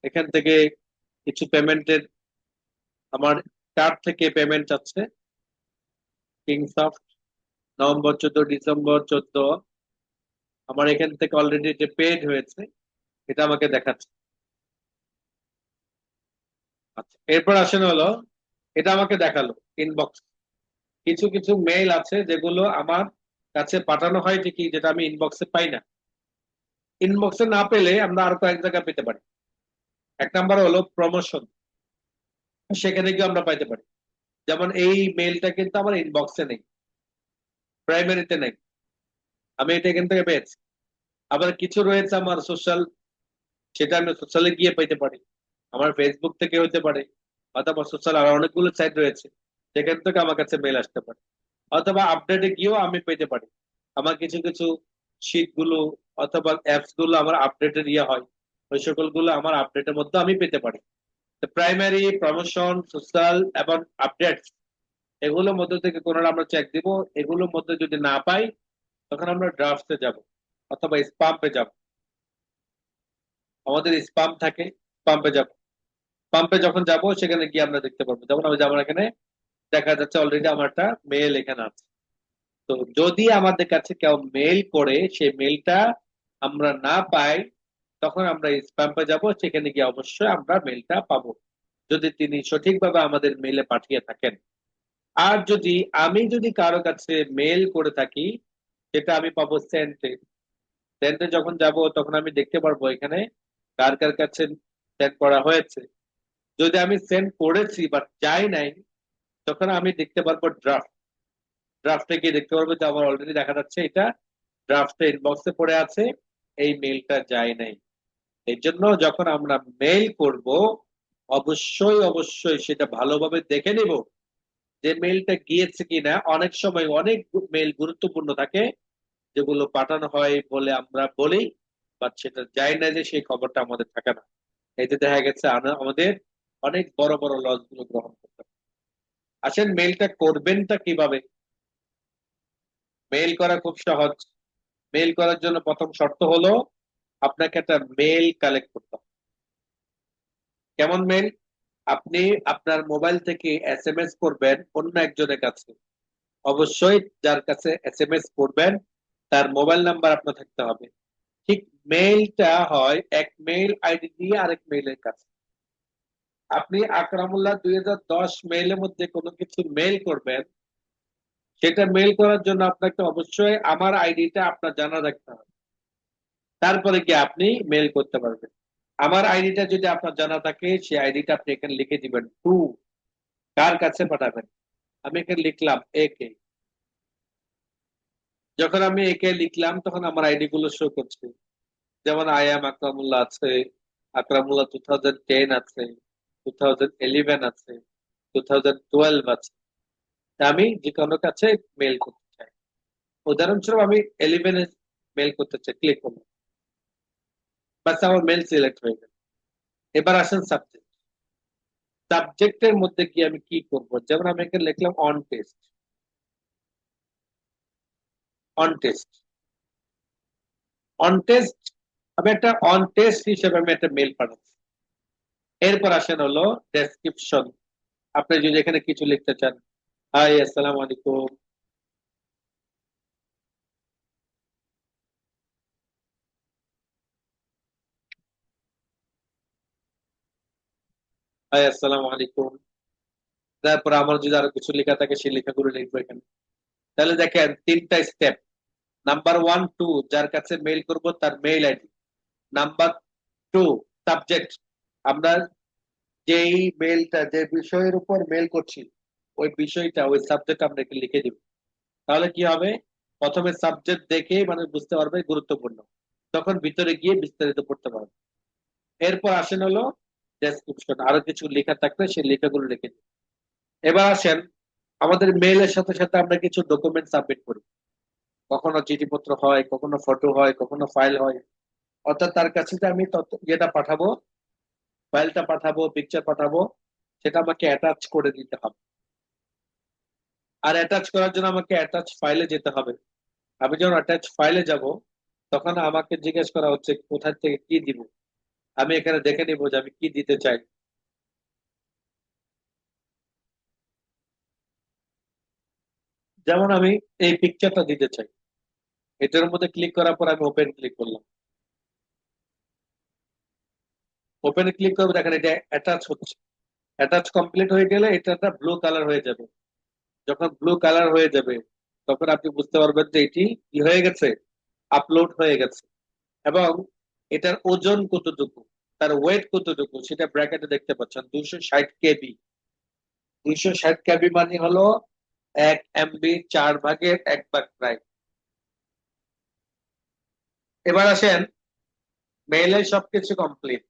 Speaker 1: এখান থেকে কিছু পেমেন্টের আমার কার্ড থেকে পেমেন্ট যাচ্ছে। কিংস অফ নভেম্বর 14, ডিসেম্বর 14 আমার এখান থেকে অলরেডি যে পেড হয়েছে এটা আমাকে দেখাচ্ছে। আচ্ছা, এরপর আসেন হলো এটা আমাকে দেখালো ইনবক্স। কিছু কিছু মেইল আছে যেগুলো আমার কাছে পাঠানো হয় ঠিকই, যেটা আমি ইনবক্সে পাই না। ইনবক্সে না পেলে আমরা আরো কয়েক জায়গায় পেতে পারি। 1 নম্বর হলো প্রমোশন, সেখানে গিয়ে আমরা পাইতে পারি। যেমন এই মেইলটা কিন্তু আমার ইনবক্সে নেই, প্রাইমারিতে নেই, আমি এটা এখান থেকে পেয়েছি। আবার কিছু রয়েছে আমার সোশ্যাল, সেটা আমি সোশ্যালে গিয়ে পাইতে পারি, আমার ফেসবুক থেকে হতে পারে, অথবা সোশ্যাল আর অনেকগুলো সাইট রয়েছে সেখান থেকে আমার কাছে মেল আসতে পারে, অথবা আপডেটে গিয়েও আমি পেতে পারি। আমার কিছু কিছু শীট গুলো অথবা অ্যাপস গুলো আমার আপডেটের ইয়ে হয়, ওই সকল গুলো আমার আপডেটের মধ্যে আমি পেতে পারি। প্রাইমারি, প্রমোশন, সোশ্যাল এবং আপডেট, এগুলোর মধ্যে থেকে কোনটা আমরা চেক দিব। এগুলোর মধ্যে যদি না পাই তখন আমরা ড্রাফটে যাব অথবা স্পাম্পে যাব। আমাদের স্পাম থাকে, স্পাম্পে যাব। পাম্পে যখন যাব সেখানে গিয়ে আমরা দেখতে পারবো, যেমন আমি আমার এখানে দেখা যাচ্ছে অলরেডি আমার একটা মেল এখানে আছে। তো যদি আমাদের কাছে কেউ মেল করে সেই মেলটা আমরা না পাই তখন আমরা স্প্যামে যাব, সেখানে গিয়ে অবশ্যই আমরা মেলটা পাবো যদি তিনি সঠিকভাবে আমাদের মেলে পাঠিয়ে থাকেন। আর যদি আমি কারো কাছে মেল করে থাকি সেটা আমি পাবো সেন্টে। সেন্টে যখন যাব তখন আমি দেখতে পারবো এখানে কার কার কাছে সেন্ড করা হয়েছে। যদি আমি সেন্ড করেছি বাট যাই নাই তখন আমি দেখতে পারবো ড্রাফট। ড্রাফটে গিয়ে দেখতে পারবো যে আমার অলরেডি দেখা যাচ্ছে এটা ড্রাফটে ইনবক্সে পড়ে আছে, এই মেইলটা যায় নাই। এই জন্য যখন আমরা মেইল করব অবশ্যই অবশ্যই সেটা ভালোভাবে দেখে নিব যে মেইলটা গিয়েছে কিনা। অনেক সময় অনেক মেইল গুরুত্বপূর্ণ থাকে যেগুলো পাঠানো হয় বলে আমরা বলি, বাট সেটা যায় না, যে সেই খবরটা আমাদের থাকে না। এতে দেখা গেছে আমাদের অনেক বড় বড় লস গুলো গ্রহণ করতে হবে। আসেন মেইলটা করবেনটা কিভাবে। মেইল করা খুব সহজ। মেইল করার জন্য প্রথম শর্ত হলো আপনাকে একটা মেইল কালেক্ট করতে হবে। কেমন মেইল? আপনি আপনার মোবাইল থেকে এসএমএস করবেন অন্য একজনের কাছে, অবশ্যই যার কাছে এসএমএস করবেন তার মোবাইল নাম্বার আপনার থাকতে হবে। ঠিক মেইলটা হয় এক মেইল আইডি দিয়ে আরেক মেইলের কাছে। আপনি আকরামুল্লাহ 2010 মেইলের মধ্যে কোনো কিছু মেইল করবেন, সেটা মেইল করার জন্য আপনাকে অবশ্যই আমার আইডিটা আপনার জানা রাখতে হবে। তারপরে কি আপনি মেল করতে পারবেন। আমার আইডিটা যদি আপনার জানা থাকে সেই আইডিটা আপনি এখানে লিখে দিবেন টু, কার কাছে পাঠাবেন। আমি এখানে লিখলাম একে। যখন আমি একে লিখলাম তখন আমার আইডি গুলো শো করছে, যেমন আই এম আকরামুল্লাহ আছে, আকরামুল্লাহ 2010 আছে, 2011 আছে, 2012 আছে। তা আমি যে কোনো কাছে মেল করতে চাই। উদাহরণস্বরূপ আমি 11 এ মেল করতে চাই, ক্লিক করলাম, বাস আমার মেল সিলেক্ট হয়ে গেল। এবার আসেন সাবজেক্ট। সাবজেক্টের মধ্যে গিয়ে আমি কি করব, যেমন আমি এখানে লিখলাম on test. On test, on test, আমি একটা অন টেস্ট হিসেবে আমি একটা মেল পাঠাচ্ছি। এরপর আসেন হলো ডেসক্রিপশন। আপনি যদি এখানে কিছু লিখতে চান, হাই আসসালামু আলাইকুম, হাই আসসালামু আলাইকুম, তারপর আমার যদি আরো কিছু লেখা থাকে সেই লেখাগুলো লিখবো এখানে। তাহলে দেখেন তিনটা স্টেপ। নাম্বার ওয়ান টু, যার কাছে মেইল করব তার mail ID. Number two, subject, আমরা যেই মেইলটা যে বিষয়ের উপর মেইল করছি ওই বিষয়টা ওই সাবজেক্ট আমরা এখানে লিখে দিব। তাহলে কি হবে, প্রথমে সাবজেক্ট দেখে মানুষ বুঝতে পারবে গুরুত্বপূর্ণ, তখন ভিতরে গিয়ে বিস্তারিত পড়তে পারবে। এরপর আসেন হলো ডেসক্রিপশন, আরো কিছু লেখা থাকলে সেই লেখাগুলো লিখে দিন। এবার আসেন আমাদের মেইলের সাথে সাথে আমরা কিছু ডকুমেন্ট সাবমিট করি, কখনো চিঠিপত্র হয়, কখনো ফটো হয়, কখনো ফাইল হয়। অর্থাৎ তার কাছে যে আমি তথ্য যেটা পাঠাবো, ফাইলটা পাঠাবো, পিকচার পাঠাবো, সেটা আমাকে অ্যাটাচ করে দিতে হবে। আর অ্যাটাচ করার জন্য আমাকে অ্যাটাচ ফাইলে যেতে হবে। আমি যখন অ্যাটাচ ফাইলে যাব তখন আমাকে জিজ্ঞেস করা হচ্ছে কোথা থেকে কি দিব। আমি এখানে দেখে নিব যে আমি কি দিতে চাই। যেমন আমি এই পিকচারটা দিতে চাই, এটার মধ্যে ক্লিক করার পর আমি ওপেন ক্লিক করলাম। ওপেনে ক্লিক করবো, দেখেন এটা অ্যাটাচ হচ্ছে। অ্যাটাচ কমপ্লিট হয়ে গেলে এটা একটা ব্লু কালার হয়ে যাবে। যখন ব্লু কালার হয়ে যাবে তখন আপনি বুঝতে পারবেন যে এটি কি হয়ে গেছে, আপলোড হয়ে গেছে। এবং এটার ওজন কতটুকু, তার ওয়েট কতটুকু সেটা ব্র্যাকেটে দেখতে পাচ্ছেন, 260 কেবি। 260 কেবি মানে হলো 1 MB, 4 ভাগের 1 ভাগ প্রায়। এবার আসেন মেইলে সবকিছু কমপ্লিট।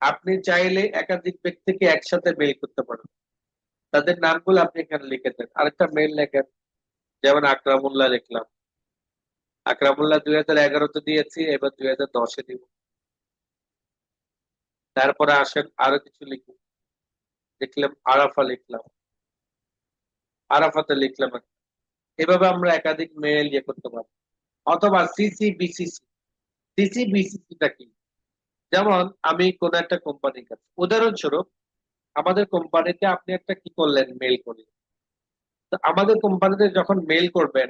Speaker 1: আপনি চাইলে একাধিক ব্যক্তিকে একসাথে মেইল করতে পারেন, তাদের নামগুলো আপনি এখানে লিখে দেন। আরেকটা মেইল লেখেন, যেমন আকরামুল্লাহ লিখলাম। আকরামুল্লাহ 2011-তে দিয়েছি, এবার 2010-এ দিব। তারপরে আসেন আরো কিছু লিখুন, লিখলাম আরাফা, লিখলাম আরাফাতে লিখলাম একটা। এভাবে আমরা একাধিক মেইল ইয়ে করতে পারি। অথবা সিসি বিসিসি। সিসি বিসিসিটা কি, যেমন আমি কোন একটা কোম্পানির কাছে, উদাহরণস্বরূপ আমাদের কোম্পানিতে আপনি একটা কি করলেন, মেইল করলেন। তো আমাদের কোম্পানিতে যখন মেইল করবেন,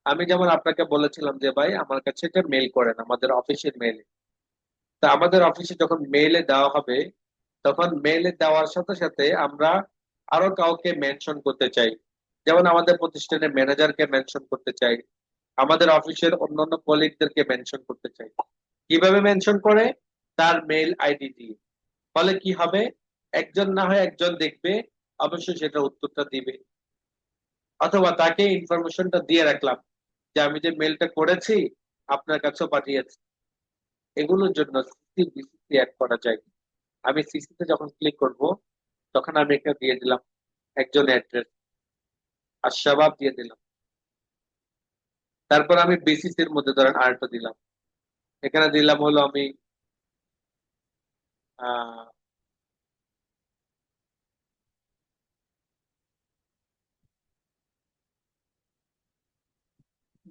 Speaker 1: আমি যেমন আপনাকে বলেছিলাম যে ভাই আমার কাছে এটা মেইল করেন আমাদের অফিসের মেইলে। তা আমাদের অফিসে যখন মেইলে দেওয়া হবে তখন মেইলে দেওয়ার সাথে সাথে আমরা আরো কাউকে মেনশন করতে চাই, যেমন আমাদের প্রতিষ্ঠানের ম্যানেজারকে মেনশন করতে চাই, আমাদের অফিসের অন্যান্য কলিগদেরকে মেনশন করতে চাই। কিভাবে মেনশন করে, তার মেইল আইডি দিয়ে। ফলে কি হবে, একজন না হয় একজন দেখবে, অবশ্যই সেটা উত্তরটা দিবে। অথবা তাকে ইনফরমেশনটা দিয়ে রাখলাম যে আমি যে মেইলটা করেছি আপনার কাছেও পাঠিয়েছি। এগুলোর জন্য সিসি বিসিসি অ্যাড করা যায়। আমি সিসিতে যখন ক্লিক করব তখন আমি একটা দিয়ে দিলাম একজন অ্যাড্রেস, আশাবাদ দিয়ে দিলাম। তারপর আমি বিসিসির মধ্যে ধরেন আরেকটা দিলাম, এখানে দিলাম হলো আমি আহ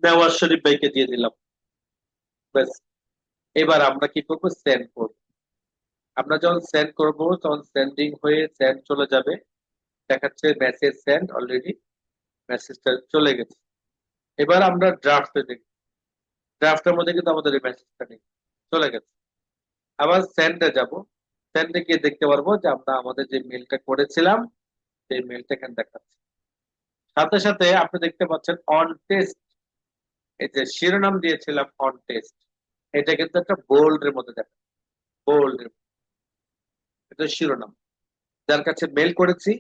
Speaker 1: নেওয়াজ শরীফ ভাইকে দিয়ে দিলাম। ব্যাস, এবার আমরা কি করবো, সেন্ড করব। আমরা যখন সেন্ড করব তখন সেন্ডিং হয়ে সেন্ড চলে যাবে, দেখাচ্ছে মেসেজ সেন্ড অলরেডি, মেসেজটা চলে গেছে। এবার আমরা ড্রাফটে দেখি, ড্রাফটের মধ্যে কিন্তু আমাদের এই মেসেজটা নেই, চলে গেছে। আবার সেন্ডে যাব, সেন্ডে গিয়ে দেখতে পারবো যে আমরা আমাদের যে মেলটা করেছিলাম সেই মেলটা এখানে দেখাচ্ছে। সাথে সাথে আপনি দেখতে পাচ্ছেন অন টেস্ট, এই যে শিরোনাম দিয়েছিলাম অন টেস্ট, এটা কিন্তু একটা বোল্ড এর মধ্যে দেখা, বোল্ড এর, এটা শিরোনাম। যার কাছে মেল করেছি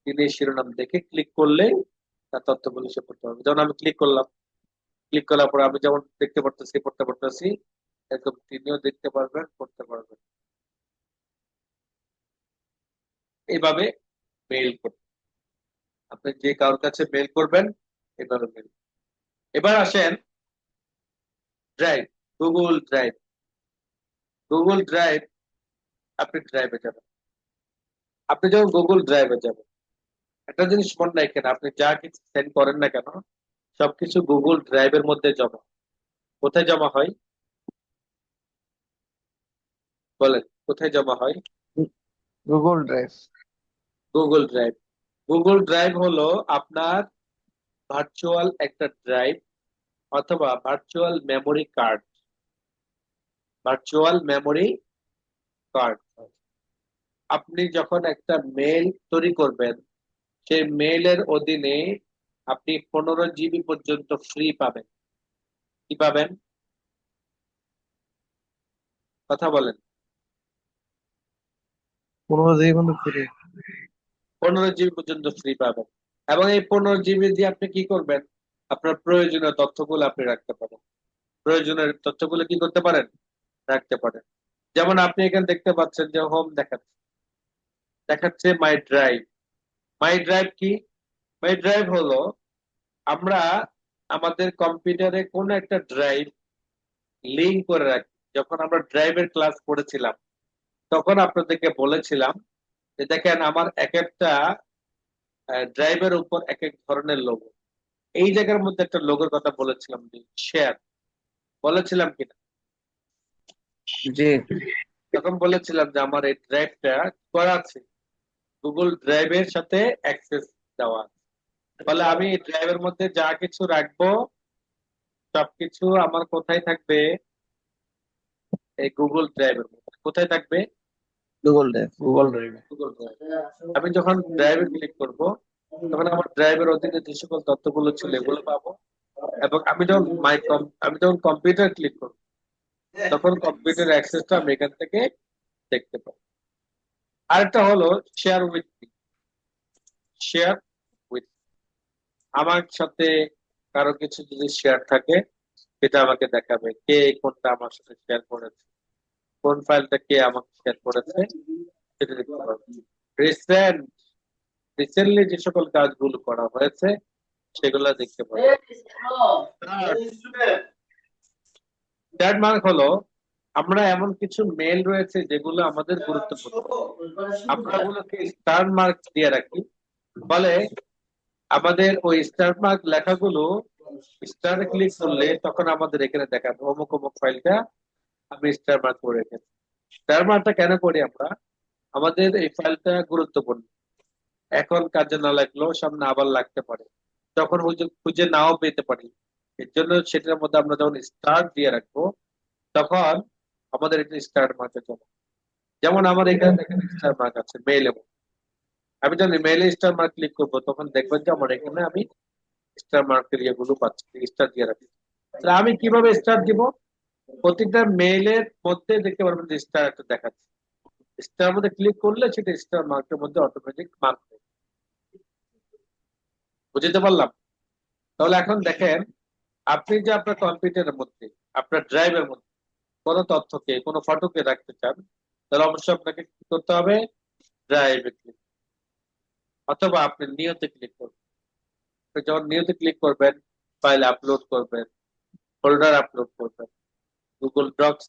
Speaker 1: তিনি এই শিরোনাম দেখে ক্লিক করলে তার তথ্যগুলো সে পড়তে পারবে। যেমন আমি ক্লিক করলাম, ক্লিক করার পর আমি যেমন দেখতে পারতেছি পড়তে পারতেছি, একদম তিনিও দেখতে পারবেন পড়তে পারবেন। এইভাবে মেইল করবেন, আপনি যে কারোর কাছে মেইল করবেন এইভাবে মেইল। এবার আসেন drive, Google drive. Google drive, আপনি ড্রাইভে যাবেন। আপনি যখন গুগল ড্রাইভে যাবেন, একটা জিনিস মনে রাখেন, আপনি যা কিছু সেন্ড করেন না কেন সবকিছু গুগল ড্রাইভের মধ্যে জমা। কোথায় জমা হয় বলেন, কোথায় জমা হয়?
Speaker 2: Google drive.
Speaker 1: Google drive. Google drive হলো আপনার ভার্চুয়াল একটা ড্রাইভ অথবা virtual memory card. Virtual memory card, আপনি যখন একটা মেইল তৈরি করবেন সেই মেইলের অধীনে আপনি 15 GB পর্যন্ত ফ্রি পাবেন। কি পাবেন? কথা বলেন।
Speaker 2: 15 GB কিন্তু ফ্রি।
Speaker 1: 15 GB পর্যন্ত ফ্রি পাবেন। এবং এই 15 GB দিয়ে আপনি কি করবেন? আপনার প্রয়োজনীয় তথ্যগুলো আপনি রাখতে পারেন। প্রয়োজনীয় তথ্যগুলো কি করতে পারেন? রাখতে পারেন। যেমন আপনি এখানে দেখতে পাচ্ছেন যে হোম দেখাচ্ছে, দেখাচ্ছে মাই ড্রাইভ। মাই ড্রাইভ কি? মাই ড্রাইভ হলো আমরা আমাদের কম্পিউটারে কোন একটা ড্রাইভ লিঙ্ক করে রাখি। যখন আমরা ড্রাইভের ক্লাস করেছিলাম তখন আপনাদেরকে বলেছিলাম যে দেখেন আমার এক একটা ড্রাইভের উপর এক এক ধরনের লোগো। এই জায়গার মধ্যে একটা লোগোর কথা বলেছিলাম, যে শেয়ার, বলেছিলাম কিনা?
Speaker 2: জি।
Speaker 1: তখন বলেছিলাম যে আমার এই ড্রাইভটা করা আছে, গুগল ড্রাইভের সাথে অ্যাক্সেস দেওয়া আছে। ফলে আমি এই ড্রাইভের মধ্যে যা কিছু রাখবো সবকিছু আমার কোথায় থাকবে? এই গুগল ড্রাইভের মধ্যে। কোথায় থাকবে?
Speaker 2: Google drive.
Speaker 3: Google drive.
Speaker 1: Google drive. আমি যখন ড্রাইভে ক্লিক করব তখন আমার ড্রাইভের অধীনে যে সকল তথ্যগুলো ছিল এগুলো পাবো। এবং আমি যখন কম্পিউটার ক্লিক করব তখন কম্পিউটার অ্যাক্সেসটা আমি এখান থেকে দেখতে পাবো। আরেকটা হলো share with me. Share with, আমার সাথে কারো কিছু যদি শেয়ার থাকে সেটা আমাকে দেখাবে, কে কোনটা আমার সাথে শেয়ার করেছে, কোন ফাইলটা কে আমাকে শেয়ার করেছে সেটা দেখতে পাবো। রিসেন্ট, রিসেন্টলি যে সকল কাজগুলো করা হয়েছে সেগুলো দেখতে পাবো। থার্ড মার্ক হলো আমরা এমন কিছু মেল রয়েছে যেগুলো আমাদের গুরুত্বপূর্ণ, আমরা ওগুলোকে স্টার মার্ক দিয়ে রাখি। ফলে আমাদের ওই স্টার মার্ক লেখাগুলো স্টারে ক্লিক করলে তখন আমাদের এখানে দেখাবে অমুক অমুক ফাইলটা আমি স্টার মার্ক করে রেখেছি। স্টার মার্কটা কেন করি আমরা? আমাদের এই ফাইলটা গুরুত্বপূর্ণ, এখন কাজে না লাগলেও সামনে আবার লাগতে পারে, তখন খুঁজে নাও পেতে পারি। এর জন্য সেটার মধ্যে আমরা যখন স্টার দিয়ে রাখবো তখন আমাদের এটা স্টার মার্কে চলে। যেমন আমার এখানে দেখেন স্টার মার্ক আছে মেইলে। আমি যখন মেইলে স্টার মার্ক ক্লিক করবো তখন দেখবেন যে আমার এখানে আমি স্টার মার্কের ইয়েগুলো পাচ্ছি, স্টার দিয়ে রাখি। তাহলে আমি কিভাবে স্টার দিব? প্রতিটা মেইলের মধ্যে দেখতে পারবেন যে স্টার একটা দেখাচ্ছে, স্টার মধ্যে ক্লিক করলে সেটা স্টার মার্কের মধ্যে অটোমেটিক মার্ক হবে। বুঝতে পারলাম? তাহলে এখন দেখেন, আপনি যে আপনার কম্পিউটারের মধ্যে আপনার ড্রাইভের মধ্যে কোনো তথ্যকে কোনো ফটোকে রাখতে চান তাহলে অবশ্যই আপনাকে কি করতে হবে? ড্রাইভে ক্লিক অথবা আপনি নিয়তে ক্লিক করবেন। আপনি যখন নিয়তে ক্লিক করবেন ফাইল আপলোড করবেন, ফোল্ডার আপলোড করবেন, গুগল ডক্স,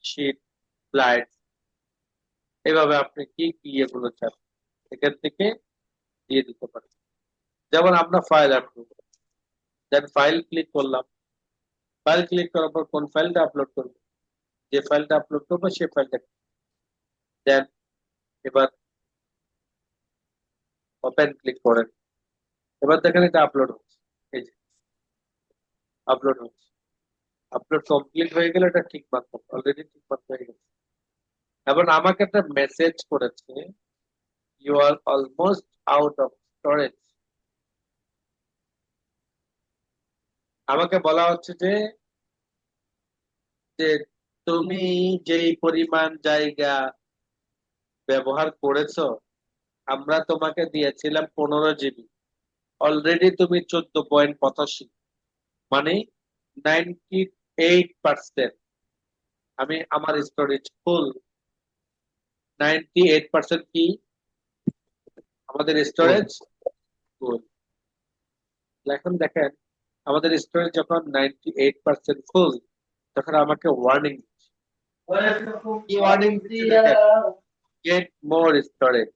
Speaker 1: শিট, স্লাইড, এইভাবে আপনি কি কি এগুলো চান এখান থেকে দিয়ে দিতে পারেন। যেমন আমরা file upload, then file click করলাম, ফাইল ক্লিক করার পর কোন ফাইলটা আপলোড করবো, যে ফাইলটা আপলোড করবো সেই ফাইলটা দেন এবার ওপেন ক্লিক করেন। এবার দেখেন এটা আপলোড হচ্ছে, এই যে আপলোড হচ্ছে। আপলোড কমপ্লিট হয়ে গেলে এটা ঠিক মার্ক হবে, অলরেডি ঠিক মার্ক হয়ে গেছে। এবং আমাকে একটা মেসেজ করেছে, you are almost out of storage. আমাকে বলা হচ্ছে যে যে তুমি যেই পরিমাণ জায়গা ব্যবহার করেছো, আমরা তোমাকে দিয়েছিলাম 15 জিবি, অলরেডি তুমি 14.85, মানে 98%। আমি আমার স্টোরেজ ফুল, 98% কি আমাদের স্টোরেজ ফুল। এখন দেখেন, আমাদের স্টোরেজ যখন 98% ফুল, তখন আমাকে ওয়ার্নিং কি ওয়ার্নিং দিচ্ছে দেখেন, get more storage,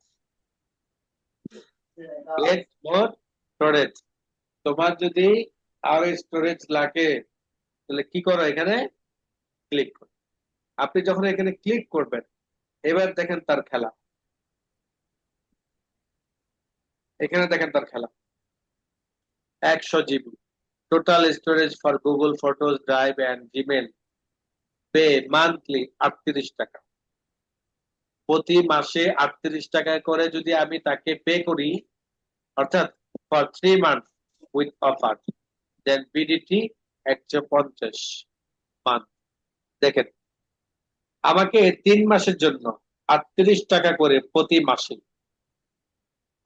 Speaker 1: get more storage. তোমার যদি আরো স্টোরেজ লাগে তাহলে কি করো, এখানে ক্লিক করো। আপনি যখন এখানে ক্লিক করবেন, এবার দেখেন তার খেলা, এখানে দেখেন তার খেলা। 100 GB total storage for Google Photos, Drive and Gmail, pay monthly 38 টাকা। প্রতি মাসে 38 টাকা করে যদি আমি তাকে পে করি, অর্থাৎ for 3 month with offer, then BDT 150 month. দেখেন, আমাকে 3 মাসের জন্য 38 টাকা করে প্রতি মাসে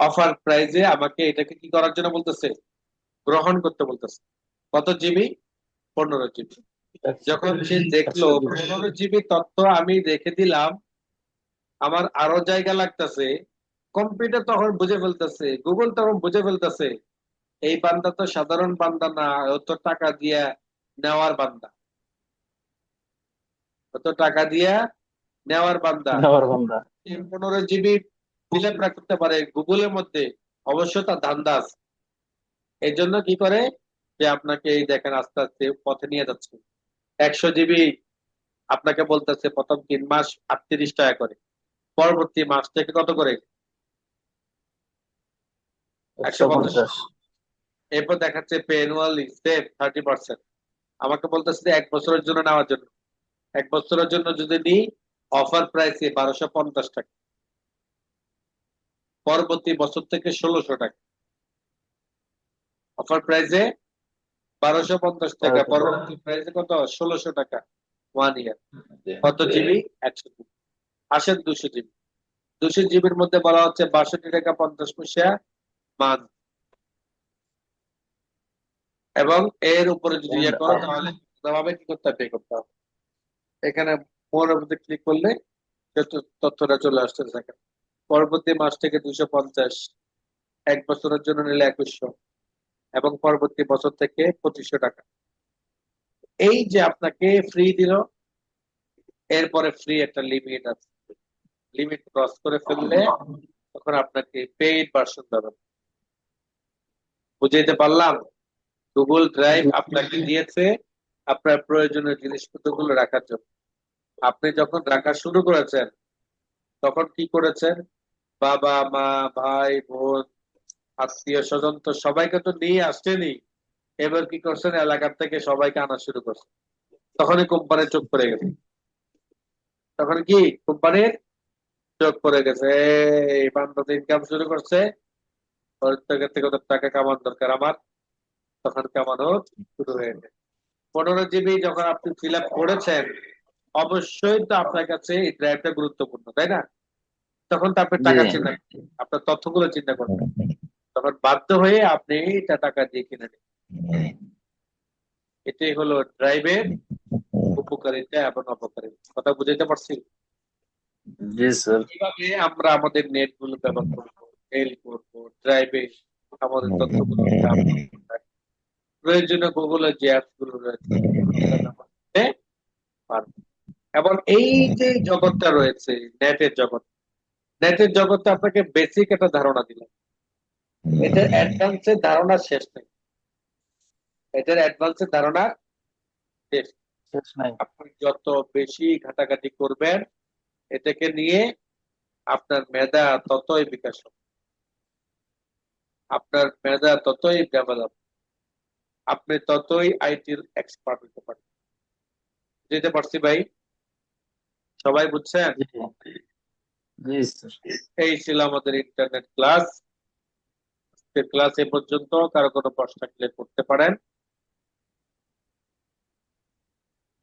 Speaker 1: অফার প্রাইজে আমাকে এটাকে কি করার জন্য বলতেছে, গ্রহণ করতে বলতেছে। কত জিবি? 15 জিবি। যখন সে দেখলো 15 জিবি তথ্য আমি রেখে দিলাম, আমার আরো জায়গা লাগতেছে, কম্পিউটার তখন বুঝে ফেলতেছে, গুগল তখন বুঝে ফেলতেছে, এই বান্দা তো সাধারণ বান্দা না, ও তো টাকা দিয়া নেওয়ার বান্দা, ও তো টাকা দিয়া নেওয়ার বান্দা।
Speaker 3: নেওয়ার বান্দা।
Speaker 1: 15 জিবি ফিল আপ রাখতে পারে গুগলের মধ্যে, অবশ্য তার ধান্দা আছে। এই জন্য কি করে, যে আপনাকে এই দেখেন আস্তে আস্তে পথে নিয়ে যাচ্ছে। 100 জিবি আপনাকে বলতেছে প্রথম 3 মাস 38 টাকা করে, পরবর্তী মাস থেকে কত করে, 150।
Speaker 3: 150।
Speaker 1: এরপর দেখাচ্ছে পে অ্যানুয়ালি সেভ 30%। আমাকে বলতেছে যে 1 বছরের জন্য নেওয়ার জন্য, 1 বছরের জন্য যদি নিই অফার প্রাইসে 1250 টাকা, পরবর্তী বছর থেকে 1600 টাকা। অফার প্রাইসে 1250 টাকা, পরবর্তী প্রাইসে কত, 1600 টাকা, 1 ইয়ার। কত জিবি? 100 জিবি। আসেন 200 জিবি। 200 জিবির মধ্যে বলা হচ্ছে 62 টাকা 50 পয়সা মান্থ, এবং এর উপরে যদি ইয়ে করো তাহলে ভাবে কি করতে হবে, পে করতে হবে। এখানে মোর মধ্যে ক্লিক করলে তথ্যটা চলে আসতে থাকে। পরবর্তী মাস থেকে 250, 1 বছরের জন্য নিলে 2100, এবং পরবর্তী বছর থেকে 2500 টাকা। এই যে আপনাকে ফ্রি দিল, এরপরে ফ্রি একটা লিমিট আছে, লিমিট ক্রস করে ফেললে তখন আপনাকে পেইড ভার্সন দেবেন। বুঝাইতে পারলাম? গুগল ড্রাইভ আপনাকে দিয়েছে আপনার প্রয়োজনীয় জিনিসপত্রগুলো রাখার জন্য। আপনি যখন রাখা শুরু করেছেন, তখন কি করেছেন, বাবা মা ভাই বোন আত্মীয় স্বজন তো সবাইকে তো নিয়ে আসছেনই, এবার কি করছেন, এলাকার থেকে সবাইকে আনা শুরু করছেন। তখনই কোম্পানির চোখ পড়ে গেছে, তখন কি কোম্পানির চোখ পড়ে গেছে, এই বান্ধব ইনকাম শুরু করছে, ওর থেকে থেকে কত টাকা কামানোর দরকার আমার, তখন কামানো শুরু হয়ে যায়। 15 জিবি যখন আপনি ফিল আপ করেছেন, অবশ্যই তো আপনার কাছে এই ড্রাইভটা গুরুত্বপূর্ণ, তাই না? তখন তো আপনি টাকা চিন্তা করবেন, আপনার তথ্যগুলো চিন্তা করবেন, তখন বাধ্য হয়ে আপনি এটা টাকা দিয়ে কিনে নেন। এটাই হলো ড্রাইভের উপকারিতা এবং অপকারিতা। কথা বুঝাইতে পারছি?
Speaker 3: জি স্যার।
Speaker 1: কিভাবে আমরা আমাদের নেট গুলো ব্যবহার করবো, মেল করবো, ড্রাইভে আমাদের তথ্যগুলো প্রয়োজনীয় গুগলের যে অ্যাপস গুলো রয়েছে সেগুলো ব্যবহার করতে পারবো। এবং এই যে জগৎটা রয়েছে, নেটের জগৎ, নেটের জগতে আপনাকে বেসিক একটা ধারণা দিলাম, এটার অ্যাডভান্সের ধারণা শেষ নেই, এটার অ্যাডভান্সের ধারণা শেষ নেই।
Speaker 3: শেষ নাই।
Speaker 1: আপনি যত বেশি ঘাটাঘাটি করবেন এটাকে নিয়ে, আপনার মেধা ততই বিকাশ হবে, আপনার মেধা ততই ডেভেলপ, আপনি ততই আইটির এক্সপার্ট হতে পারেন। বুঝতে পারছি ভাই? সবাই বুঝছেন?
Speaker 3: জি জি স্যার।
Speaker 1: এই ছিল আমাদের ইন্টারনেট ক্লাস। ক্লাস এ পর্যন্ত। কারো কোনো প্রশ্ন থাকলে করতে পারেন।